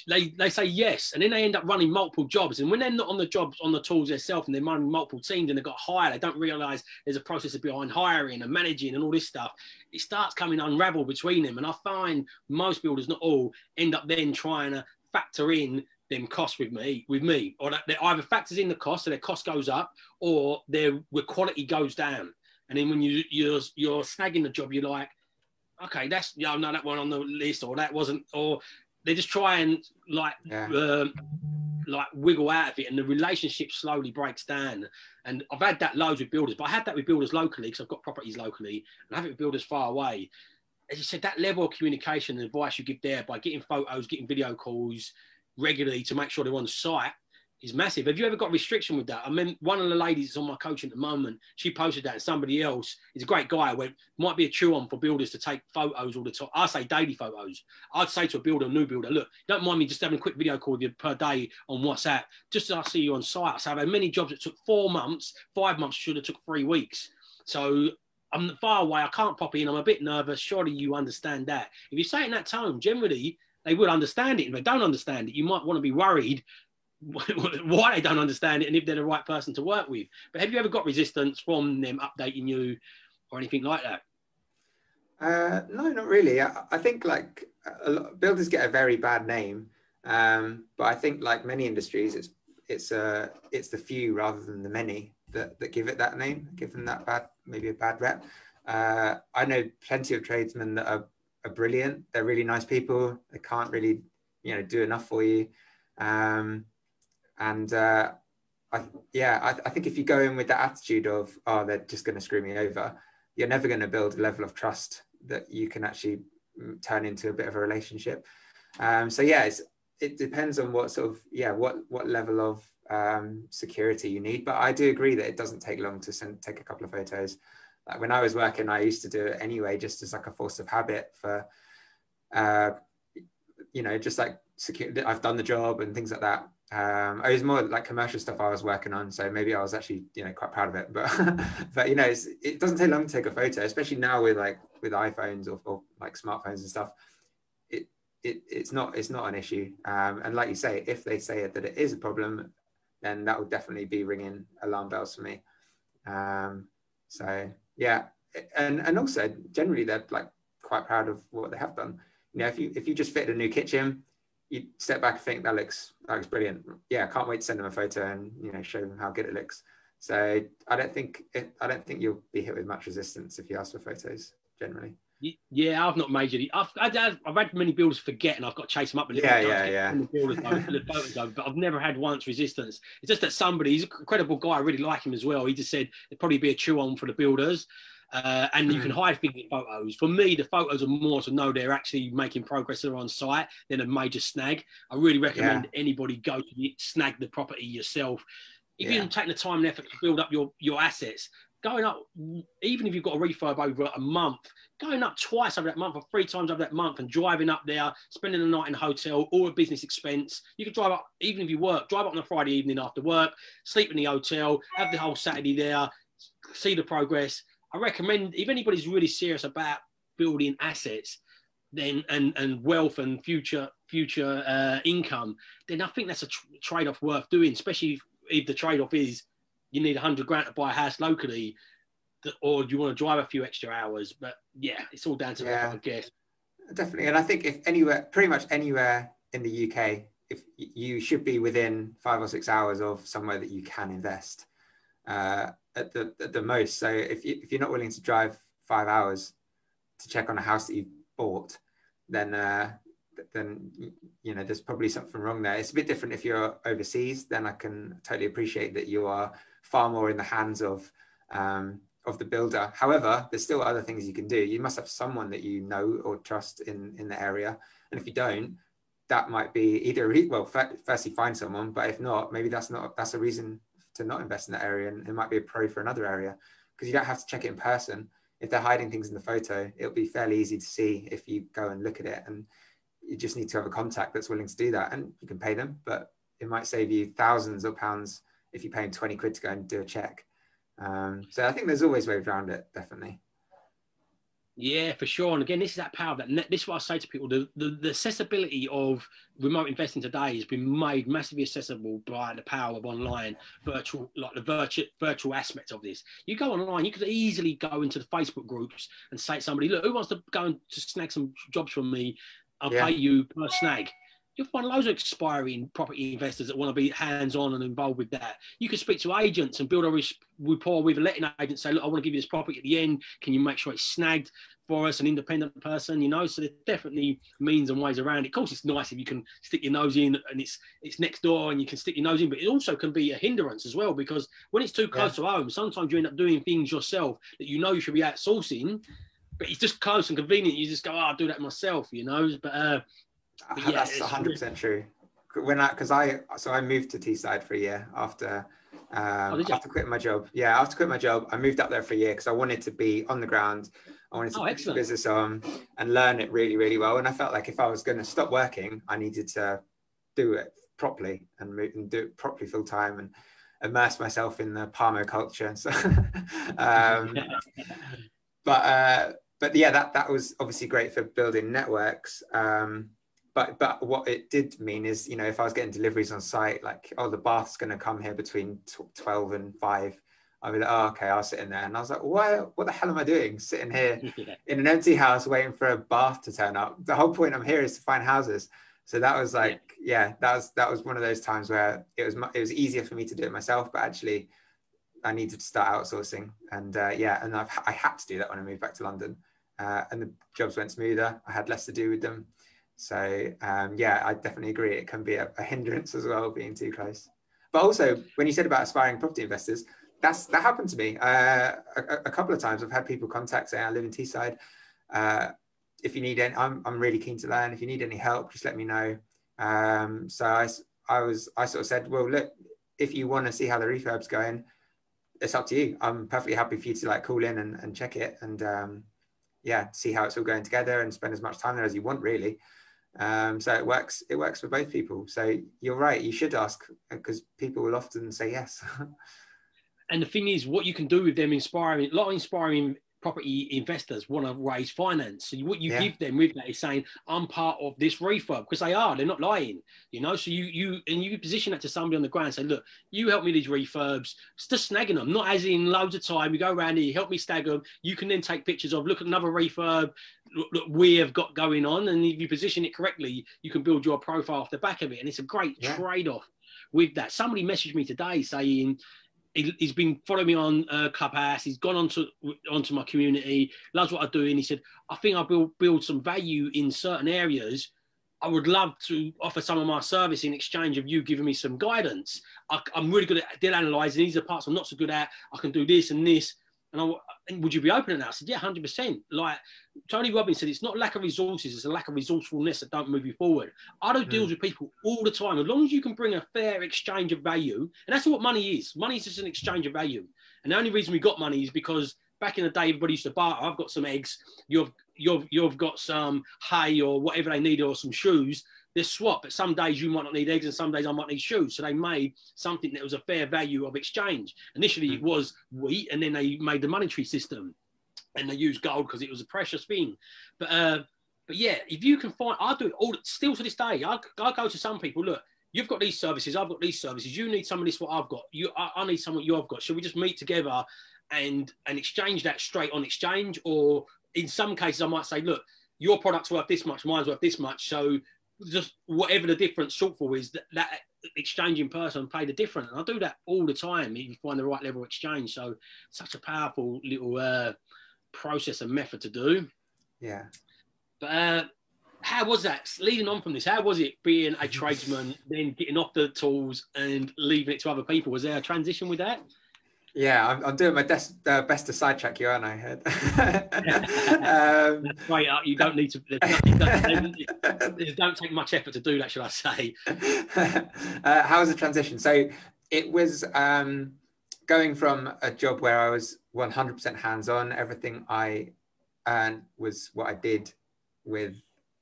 they say yes, and then they end up running multiple jobs. And when they're not on the jobs, on the tools themselves, and they're running multiple teams and they've got hired, they don't realise there's a process behind hiring and managing and all this stuff. It starts coming unraveled between them. And I find most builders, not all, end up then trying to factor in them costs with me, or that they either factors in the cost, so their cost goes up, or their quality goes down. And then when you're snagging the job, you're like, okay, no, that one on the list, or that wasn't, or they just try and like wiggle out of it, and the relationship slowly breaks down. And I've had that loads with builders, but I had that with builders locally because I've got properties locally, and I have it with builders far away. As you said, that level of communication and advice you give there by getting photos, getting video calls regularly to make sure they're on site is massive. Have you ever got restriction with that? I mean, one of the ladies that's on my coaching at the moment, she posted that, and somebody else, he's a great guy, went, might be a chew on for builders to take photos all the time. I say daily photos. I'd say to a builder, a new builder, look, don't mind me just having a quick video call with you per day on WhatsApp, just so I see you on site. So I've had many jobs that took 4 months, 5 months should have took 3 weeks. So I'm far away, I can't pop in, I'm a bit nervous. Surely you understand that. If you say it in that tone, generally they will understand it. If they don't understand it, you might want to be worried why they don't understand it and if they're the right person to work with. But have you ever got resistance from them updating you or anything like that? No, not really. I think like builders get a very bad name, but I think like many industries, it's the few rather than the many that give it that name, give them that maybe a bad rep. I know plenty of tradesmen that are are brilliant. They're really nice people. They can't really, do enough for you. I think if you go in with that attitude of, oh, they're just going to screw me over, you're never going to build a level of trust that you can actually turn into a bit of a relationship. It depends on what sort of, what level of security you need. But I do agree that it doesn't take long to take a couple of photos. Like when I was working, I used to do it anyway, just as like a force of habit for, just like security. I've done the job and things like that. It was more like commercial stuff I was working on, so maybe I was actually quite proud of it. But but it doesn't take long to take a photo, especially now with iPhones or like smartphones and stuff. It's not an issue. And like you say, if they say that it is a problem, then that would definitely be ringing alarm bells for me. So yeah, and also generally they're like quite proud of what they have done. If you just fitted a new kitchen, you step back and think that looks brilliant. Yeah, I can't wait to send them a photo and show them how good it looks. So I don't think you'll be hit with much resistance if you ask for photos generally. Yeah, I've not majorly. I've had many builders forget, and I've got to chase them up. The photos over, but I've never had once resistance. It's just that he's a credible guy. I really like him as well. He just said it'd probably be a chew on for the builders. And you can hide things in photos. For me, the photos are more to know they're actually making progress on site than a major snag. I really recommend anybody go to snag the property yourself. If you take the time and effort to build up your assets, going up, even if you've got a refurb over a month, going up twice over that month or 3 times over that month and driving up there, spending the night in a hotel or a business expense. You could drive up, even if you work, drive up on a Friday evening after work, sleep in the hotel, have the whole Saturday there, see the progress. I recommend if anybody's really serious about building assets, then and wealth and future income, then I think that's a trade-off worth doing. Especially if the trade-off is you need $100,000 to buy a house locally, or do you want to drive a few extra hours? But yeah, it's all down to that, I guess. Definitely, and I think pretty much anywhere in the UK, if you should be within 5 or 6 hours of somewhere that you can invest. At the most. So if you're not willing to drive 5 hours to check on a house that you've bought, then there's probably something wrong there. It's a bit different if you're overseas. Then I can totally appreciate that you are far more in the hands of the builder. However, there's still other things you can do. You must have someone that you know or trust in the area, and if you don't, that might be firstly find someone, but if not, maybe that's a reason to not invest in that area, and it might be a pro for another area, because you don't have to check it in person. If they're hiding things in the photo, it'll be fairly easy to see if you go and look at it, and you just need to have a contact that's willing to do that, and you can pay them, but it might save you thousands of pounds if you pay them 20 quid to go and do a check. So I think there's always ways around it, definitely. Yeah, for sure. And again, this is that power that this is what I say to people. The accessibility of remote investing today has been made massively accessible by the power of online virtual aspect of this. You go online, you could easily go into the Facebook groups and say to somebody, look, who wants to go and to snag some jobs from me? I'll pay you per snag. You'll find loads of aspiring property investors that want to be hands-on and involved with that. You can speak to agents and build a rapport with a letting agent. Say, look, I want to give you this property at the end. Can you make sure it's snagged for us, an independent person? So there's definitely means and ways around it. Of course, it's nice if you can stick your nose in and it's next door and you can stick your nose in, but it also can be a hindrance as well, because when it's too close to home, sometimes you end up doing things yourself that you should be outsourcing, but it's just close and convenient. You just go, I'll do that myself, But that's 100% true. I moved to Teesside for a year after quitting my job. Yeah, after quitting my job, I moved up there for a year because I wanted to be on the ground. I wanted to put the business on and learn it really, really well. And I felt like if I was going to stop working, I needed to do it properly and do it properly full time and immerse myself in the Palmo culture. So, but yeah, that was obviously great for building networks. But what it did mean is, if I was getting deliveries on site, like, the bath's going to come here between 12 and 5, I'd be like, oh, okay, I'll sit in there. And I was like, what the hell am I doing sitting here in an empty house waiting for a bath to turn up? The whole point I'm here is to find houses. So that was like, that was one of those times where it was easier for me to do it myself, but actually I needed to start outsourcing. And I had to do that when I moved back to London. and the jobs went smoother. I had less to do with them. So yeah, I definitely agree. It can be a hindrance as well, being too close. But also, when you said about aspiring property investors, that happened to me a couple of times. I've had people contact saying, I live in Teesside. If you need any, I'm really keen to learn. If you need any help, just let me know. So I sort of said, well, look, if you want to see how the refurb's going, it's up to you. I'm perfectly happy for you to like call in and check it and yeah, see how it's all going together and spend as much time there as you want, really. So it works for both people. So you're right, you should ask, because people will often say yes. And the thing is, what you can do with them, a lot of inspiring property investors want to raise finance. So what you give them with that is saying, I'm part of this refurb, because they're not lying, you know. So you position that to somebody on the ground and say, look, you help me these refurbs, just snagging them, not as in loads of time. You go around here, help me stag them. You can then take pictures of, look at another refurb look we have got going on, and if you position it correctly, you can build your profile off the back of it. And it's a great trade-off with that. Somebody messaged me today saying, he's been following me on Clubhouse. He's gone onto my community, loves what I do. And he said, I think I build some value in certain areas. I would love to offer some of my service in exchange of you giving me some guidance. I'm really good at data analyzing. These are parts I'm not so good at. I can do this and this. And would you be open to that? I said, yeah, 100%. Like Tony Robbins said, it's not lack of resources, it's a lack of resourcefulness that don't move you forward. I do deals with people all the time. As long as you can bring a fair exchange of value, and that's what money is. Money is just an exchange of value. And the only reason we got money is because back in the day, everybody used to barter. I've got some eggs, you've got some hay or whatever they need, or some shoes. They swap, but some days you might not need eggs and some days I might need shoes. So they made something that was a fair value of exchange. Initially it was wheat, and then they made the monetary system and they used gold because it was a precious thing. But yeah, if you can find, I do it still to this day. I go to some people, look, you've got these services, I've got these services. You need some of this, what I've got. I need some of what you've got. Should we just meet together and exchange that straight on exchange? Or in some cases I might say, look, your product's worth this much, mine's worth this much. So just whatever the different shortfall is, that exchanging person pay the difference. And I do that all the time if you find the right level of exchange. So such a powerful little process and method to do. Yeah. But how was that? Leading on from this, how was it being a tradesman, then getting off the tools and leaving it to other people? Was there a transition with that? Yeah, I'm doing my best to sidetrack you, aren't I? That's right. You don't need to. Don't take much effort to do that, should I say? How was the transition? So it was going from a job where I was 100% hands-on. Everything I earned was what I did with,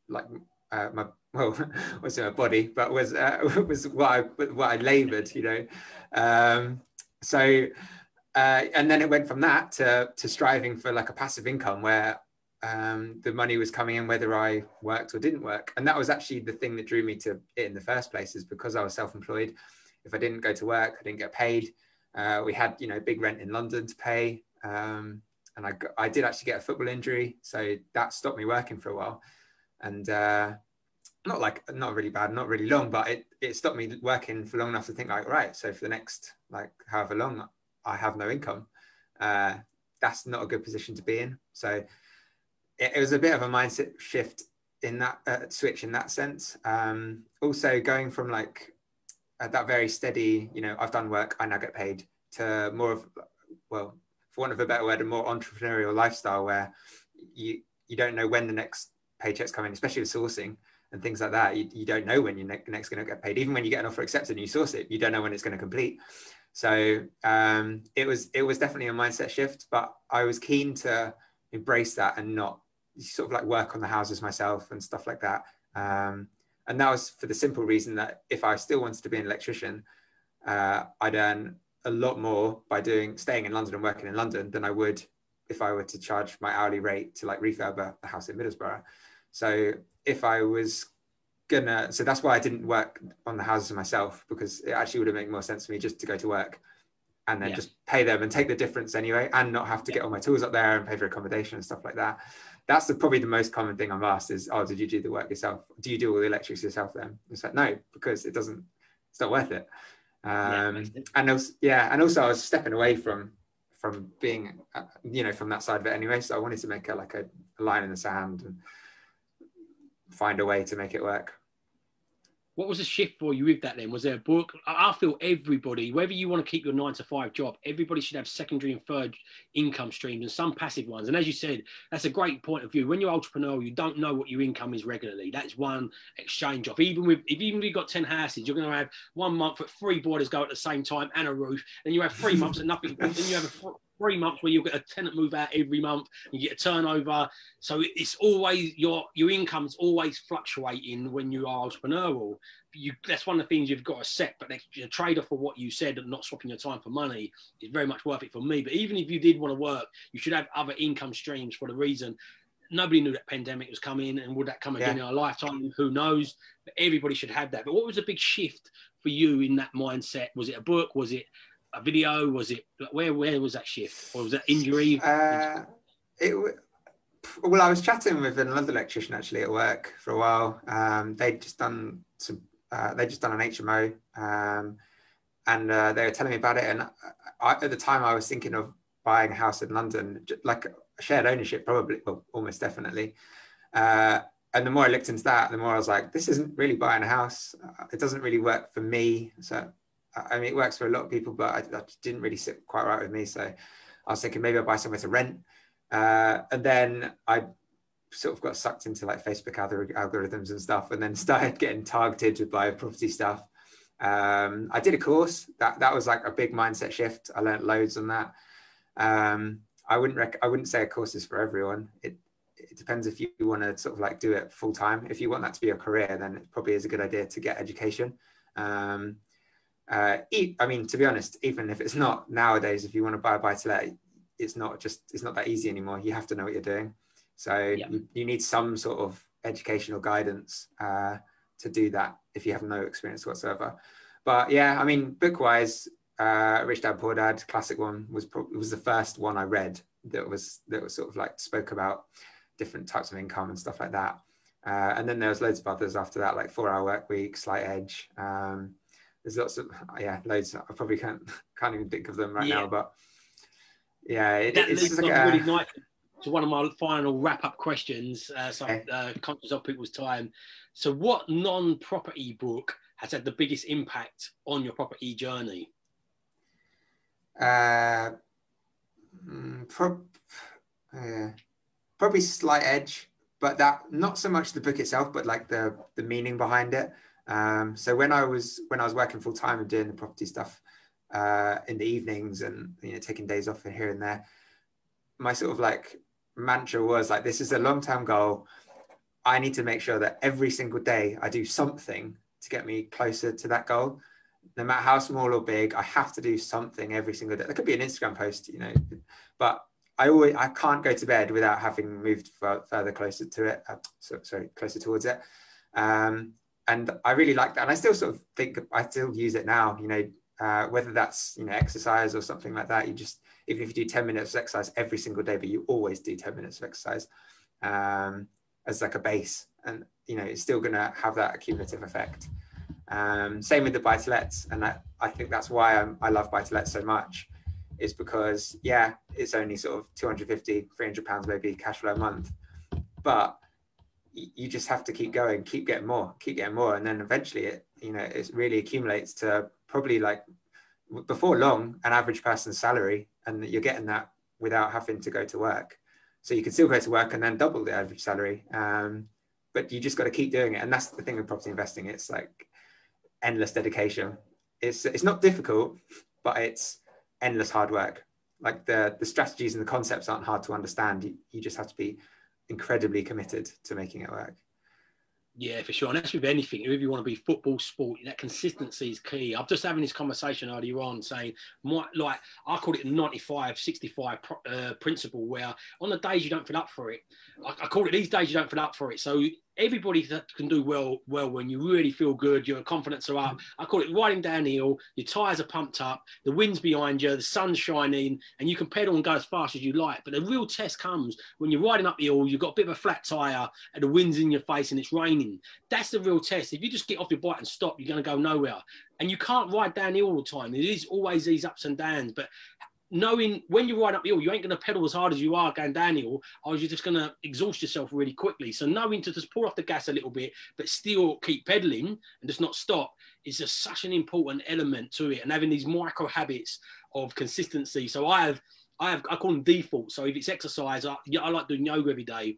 like, my wasn't my body, but was what I laboured, you know. So. And then it went from that to striving for like a passive income where the money was coming in whether I worked or didn't work. And that was actually the thing that drew me to it in the first place, is because I was self-employed. If I didn't go to work, I didn't get paid. We had, you know, big rent in London to pay. And I did actually get a football injury. So that stopped me working for a while. And not really bad, not really long, but it stopped me working for long enough to think like, right, so for the next, like, however long I have no income, that's not a good position to be in. So it was a bit of a mindset shift in that switch in that sense. Also going from like that very steady, you know, I've done work, I now get paid, to more of, well, for want of a better word, a more entrepreneurial lifestyle where you don't know when the next paycheck's coming, especially with sourcing and things like that. You don't know when you're next going to get paid. Even when you get an offer accepted and you source it, you don't know when it's going to complete. So it was definitely a mindset shift, but I was keen to embrace that and not sort of like work on the houses myself and stuff like that. And that was for the simple reason that if I still wanted to be an electrician, I'd earn a lot more by staying in London and working in London than I would if I were to charge my hourly rate to like refurb a house in Middlesbrough. So if I was so that's why I didn't work on the houses myself, because it actually would have made more sense for me just to go to work and then just pay them and take the difference anyway, and not have to get all my tools up there and pay for accommodation and stuff like that. That's probably the most common thing I'm asked is, oh, did you do the work yourself? Do you do all the electrics yourself then? It's like, no, because it's not worth it. And also I was stepping away from from being, from that side of it anyway. So I wanted to make a line in the sand and find a way to make it work. What was the shift for you with that then? Was there a book? I feel everybody, whether you want to keep your 9-to-5 job, everybody should have secondary and third income streams and some passive ones. And as you said, that's a great point of view. When you're entrepreneurial, you don't know what your income is regularly. That's one exchange off. Even if you've got 10 houses, you're going to have 1 month that 3 boilers go at the same time and a roof. Then you have 3 months and nothing. Then you have 3 months where you'll get a tenant move out every month, and you get a turnover. So it's always your income's always fluctuating when you are entrepreneurial. That's one of the things you've got to set, but the trade-off for what you said and not swapping your time for money is very much worth it for me. But even if you did want to work, you should have other income streams for the reason nobody knew that pandemic was coming, and would that come again in our lifetime? Who knows? But everybody should have that. But what was a big shift for you in that mindset? Was it a book? Was it a video? Was it where was that shift, or was that injury? Well, I was chatting with another electrician actually at work for a while. They'd just done an HMO, and they were telling me about it. And at the time, I was thinking of buying a house in London, like shared ownership, probably, well, almost definitely. And the more I looked into that, the more I was like, this isn't really buying a house. It doesn't really work for me. So, I mean, it works for a lot of people, but that didn't really sit quite right with me. So I was thinking maybe I'll buy somewhere to rent. And then I sort of got sucked into like Facebook algorithms and stuff, and then started getting targeted with buy property stuff. I did a course that was like a big mindset shift. I learned loads on that. I wouldn't say a course is for everyone. It depends if you want to sort of like do it full time. If you want that to be your career, then it probably is a good idea to get education. I mean, to be honest, even if it's not nowadays, if you want to buy a buy-to-let, it's not that easy anymore. You have to know what you're doing. So you need some sort of educational guidance to do that if you have no experience whatsoever. But yeah, I mean, book-wise, Rich Dad Poor Dad, classic one, was the first one I read that was sort of like spoke about different types of income and stuff like that. And then there was loads of others after that, like 4 Hour Work Week, Slight Edge. There's lots of loads. I probably can't even think of them right now, but yeah, it's just like really nice to one of my final wrap-up questions. So I'm conscious of people's time. So, what non-property book has had the biggest impact on your property journey? Probably Slight Edge, but that not so much the book itself, but like the meaning behind it. So when I was working full time and doing the property stuff in the evenings, and taking days off here and there, my sort of like mantra was like, this is a long-term goal. I need to make sure that every single day I do something to get me closer to that goal. No matter how small or big, I have to do something every single day. There could be an Instagram post, but I can't go to bed without having moved further closer to it. Closer towards it. And I really like that. And I still sort of think I still use it now, whether that's, exercise or something like that. Even if you do 10 minutes of exercise every single day, but you always do 10 minutes of exercise as like a base, and, it's still going to have that accumulative effect. Same with the buy-to-lets. And I think that's why I love buy-to-lets so much, is because, it's only sort of 250, 300 pounds maybe cash flow a month, but you just have to keep going, keep getting more. And then eventually it really accumulates to probably, like, before long, an average person's salary, and you're getting that without having to go to work. So you can still go to work and then double the average salary. But you just got to keep doing it. And that's the thing with property investing. It's like endless dedication. It's not difficult, but it's endless hard work. Like the strategies and the concepts aren't hard to understand. You just have to be incredibly committed to making it work. Yeah, for sure. And that's with anything. If you want to be football, sport, that consistency is key. I'm just having this conversation earlier on saying, I call it the 95-65 principle, where on the days you don't feel up for it, I call it these days you don't feel up for it. So everybody that can do well when you really feel good, your confidence are up. I call it riding downhill, your tyres are pumped up, the wind's behind you, the sun's shining, and you can pedal and go as fast as you like. But the real test comes when you're riding up the hill, you've got a bit of a flat tyre and the wind's in your face and it's raining. That's the real test. If you just get off your bike and stop, you're going to go nowhere. And you can't ride downhill all the time. There is always these ups and downs. But knowing when you're riding up the hill, you ain't going to pedal as hard as you are going downhill, or you're just going to exhaust yourself really quickly. So knowing to just pull off the gas a little bit, but still keep pedaling and just not stop is just such an important element to it. And having these micro habits of consistency. So I call them default. So if it's exercise, I like doing yoga every day.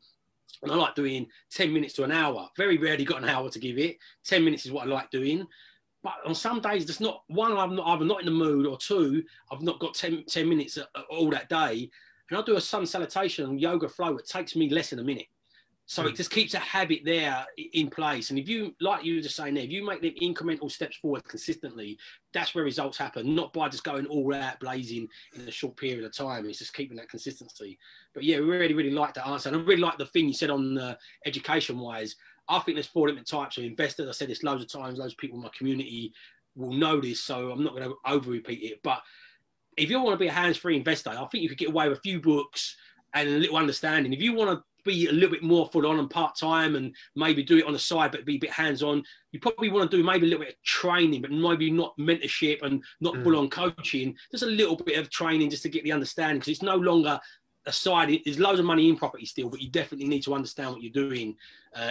And I like doing 10 minutes to an hour. Very rarely got an hour to give it. 10 minutes is what I like doing. But on some days, there's not one, I'm either not in the mood, or two, I've not got 10 minutes all that day. And I'll do a sun salutation and yoga flow. It takes me less than a minute. So it just keeps a habit there in place. And if you, like you were just saying there, if you make them incremental steps forward consistently, that's where results happen, not by just going all out blazing in a short period of time. It's just keeping that consistency. But yeah, really, really like that answer. And I really like the thing you said on education-wise. I think there's 4 different types of investors. I said this loads of times. Loads of people in my community will know this, so I'm not going to over-repeat it. But if you want to be a hands-free investor, I think you could get away with a few books and a little understanding. If you want to be a little bit more full on and part-time and maybe do it on the side but be a bit hands-on, you probably want to do maybe a little bit of training, but maybe not mentorship and not full-on coaching, just a little bit of training just to get the understanding, because it's no longer a side. There's loads of money in property still, but you definitely need to understand what you're doing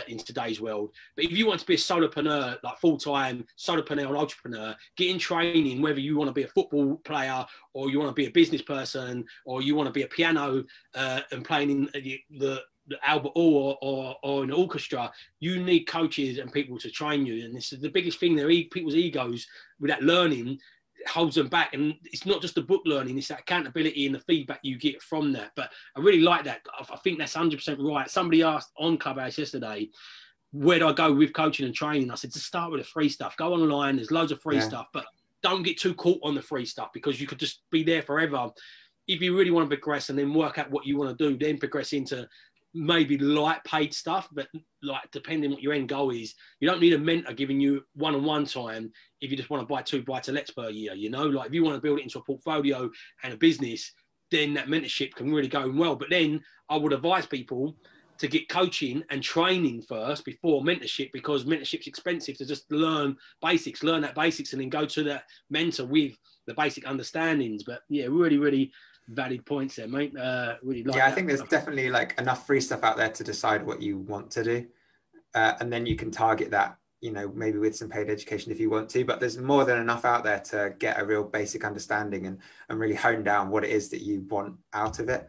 in today's world. But if you want to be a solopreneur, like full-time solopreneur or entrepreneur, get in training, whether you want to be a football player or you want to be a business person or you want to be a piano and playing in the Albert Hall or an orchestra, you need coaches and people to train you. And this is the biggest thing there. People's egos with that learning holds them back. And it's not just the book learning, it's that accountability and the feedback you get from that. But I really like that. I think that's 100% right. Somebody asked on Clubhouse yesterday, where do I go with coaching and training? I said, just start with the free stuff. Go online. There's loads of free stuff, but don't get too caught on the free stuff, because you could just be there forever. If you really want to progress and then work out what you want to do, then progress into maybe light paid stuff, but like depending what your end goal is, you don't need a mentor giving you one-on-one time if you just want to buy 2 buy-to-lets per year, you know, like if you want to build it into a portfolio and a business, then that mentorship can really go well. But then I would advise people to get coaching and training first before mentorship, because mentorship's expensive to just learn that basics and then go to that mentor with the basic understandings. But yeah, really, really valid points there, mate. Really like I think there's definitely like enough free stuff out there to decide what you want to do, and then you can target that, you know, maybe with some paid education if you want to, but there's more than enough out there to get a real basic understanding and really hone down what it is that you want out of it.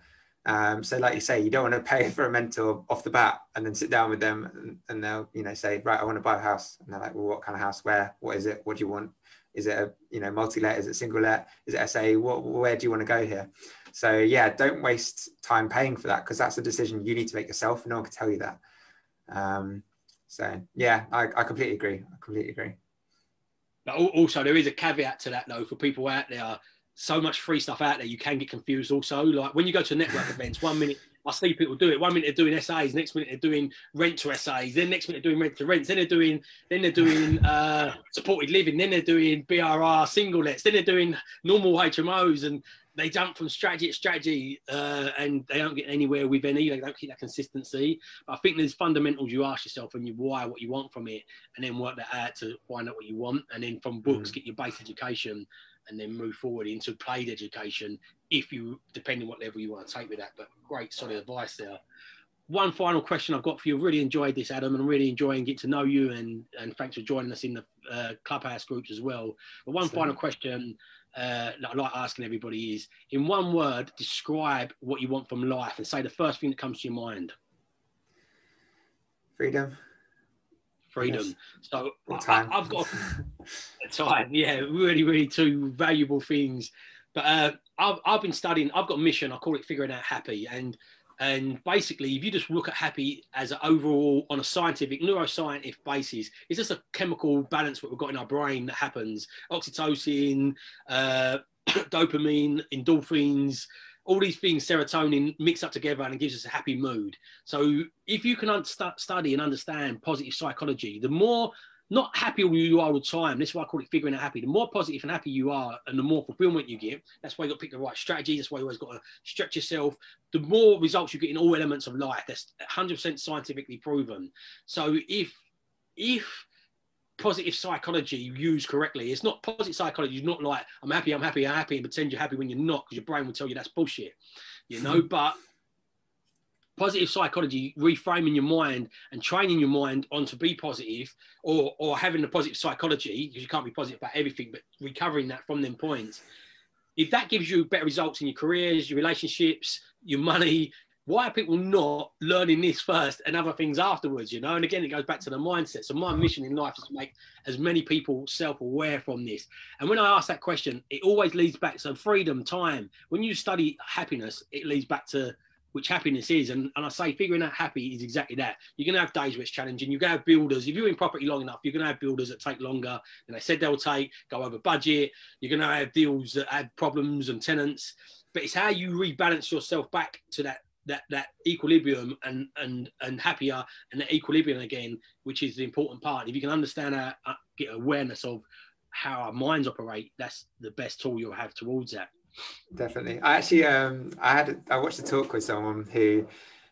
So like you say, you don't want to pay for a mentor off the bat and then sit down with them and they'll, you know, say, right, I want to buy a house. And they're like, well, what kind of house? Where? What is it? What do you want? Is it a, you know, multi-let? Is it single let? Is it SA? Where do you want to go here? So yeah, don't waste time paying for that, because that's a decision you need to make yourself. No one can tell you that. So yeah, I completely agree. But also there is a caveat to that though, for people out there. So much free stuff out there, you can get confused also. Like when you go to network events, 1 minute I see people do it, 1 minute they're doing SAs, next minute they're doing rent to SAs, then next minute they're doing rent to rents, then they're doing supported living, then they're doing BRR single lets, then they're doing normal HMOs, and they jump from strategy to strategy and they don't get anywhere with any, they don't keep that consistency. But I think there's fundamentals you ask yourself and you why what you want from it, and then work that out to find out what you want, and then from books get your base education, and then move forward into paid education if you, depending what level you want to take with that. But great solid advice there. One final question I've got for you. I've really enjoyed this, Adam, and I'm really enjoying getting to know you, and thanks for joining us in the Clubhouse groups as well. But one final question that I like asking everybody is, in one word, describe what you want from life and say the first thing that comes to your mind. Freedom. Yes. So I've got time. Yeah, really, really two valuable things. But I've been studying. I've got a mission. I call it figuring out happy. And basically, if you just look at happy as an overall, on a scientific, neuroscientific basis, it's just a chemical balance that we've got in our brain that happens. Oxytocin, dopamine, endorphins, all these things, serotonin, mix up together and it gives us a happy mood. So if you can study and understand positive psychology, the more not happier you are all the time, that's why I call it figuring out happy, the more positive and happy you are and the more fulfillment you get, that's why you've got to pick the right strategy, that's why you always got to stretch yourself, the more results you get in all elements of life. That's 100% scientifically proven. So if positive psychology used correctly. It's not positive psychology. It's not like I'm happy, and pretend you're happy when you're not, because your brain will tell you that's bullshit, you know. But positive psychology, reframing your mind and training your mind on to be positive, or having the positive psychology, because you can't be positive about everything, but recovering that from them points. If that gives you better results in your careers, your relationships, your money, why are people not learning this first and other things afterwards, you know? And again, it goes back to the mindset. So my mission in life is to make as many people self-aware from this. And when I ask that question, it always leads back to freedom, time. When you study happiness, it leads back to which happiness is. And I say figuring out happy is exactly that. You're going to have days where it's challenging. You're going to have builders. If you're in property long enough, you're going to have builders that take longer than they said they'll take, go over budget. You're going to have deals that have problems and tenants. But it's how you rebalance yourself back to that equilibrium and happier, and that equilibrium again, which is the important part. If you can understand get awareness of how our minds operate, that's the best tool you'll have towards that. Definitely. I actually I watched a talk with someone who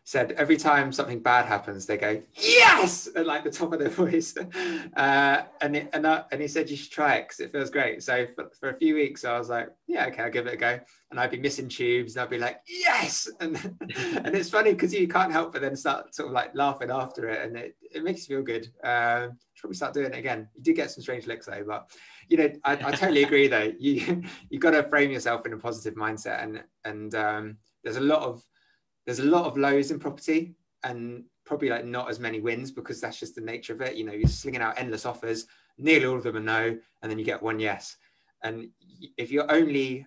said every time something bad happens, they go yes at like the top of their voice, and he said you should try it because it feels great. So for a few weeks I was like, yeah, okay, I'll give it a go. And I'd be missing tubes and I'd be like yes, and it's funny because you can't help but then start sort of like laughing after it, and it makes you feel good. Should probably start doing it again. You do get some strange looks though, but you know, I totally agree though. You got to frame yourself in a positive mindset, and there's a lot of lows in property, and probably like not as many wins, because that's just the nature of it. You know, you're slinging out endless offers, nearly all of them are no, and then you get one yes. And if you only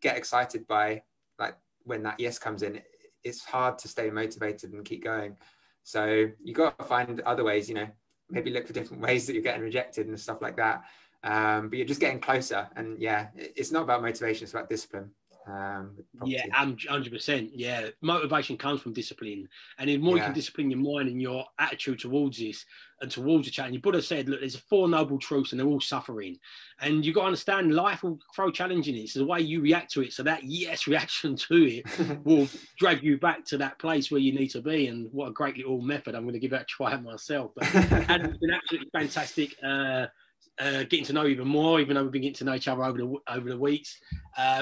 get excited by like when that yes comes in, it's hard to stay motivated and keep going. So you got to find other ways, you know, maybe look for different ways that you're getting rejected and stuff like that. But you're just getting closer, and yeah, it's not about motivation, it's about discipline. Yeah, 100%. Yeah, motivation comes from discipline, and the more you can discipline your mind and your attitude towards this and towards the challenge. Buddha said, look, there's 4 noble truths and they're all suffering, and you've got to understand life will throw challenge in it. So the way you react to it, so that yes reaction to it will drag you back to that place where you need to be. And what a great little method. I'm going to give that a try myself. But it's been absolutely fantastic. Getting to know you even more, even though we've been getting to know each other over the weeks.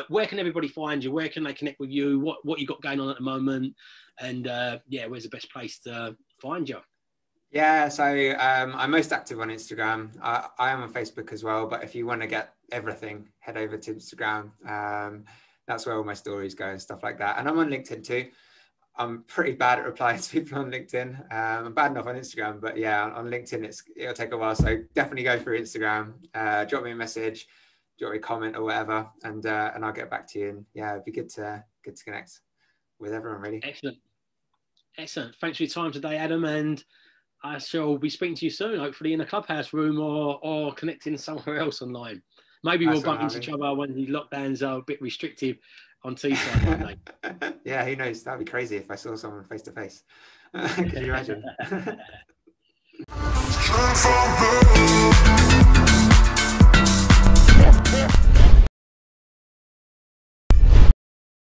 Where can everybody find you? Where can they connect with you? What you got going on at the moment? And where's the best place to find you? Yeah, so I'm most active on Instagram. I am on Facebook as well, but if you want to get everything, head over to Instagram. That's where all my stories go and stuff like that. And I'm on LinkedIn too. I'm pretty bad at replying to people on LinkedIn. I'm bad enough on Instagram, but yeah, on LinkedIn, it'll take a while. So definitely go through Instagram, drop me a message, drop me a comment or whatever, and I'll get back to you. And yeah, it'd be good to connect with everyone, really. Excellent. Thanks for your time today, Adam. And I shall be speaking to you soon, hopefully in a clubhouse room or connecting somewhere else online. Maybe we'll bump into each other when the lockdowns are a bit restrictive on Teesside one day. Yeah, who knows? That'd be crazy if I saw someone face to face. Can you imagine?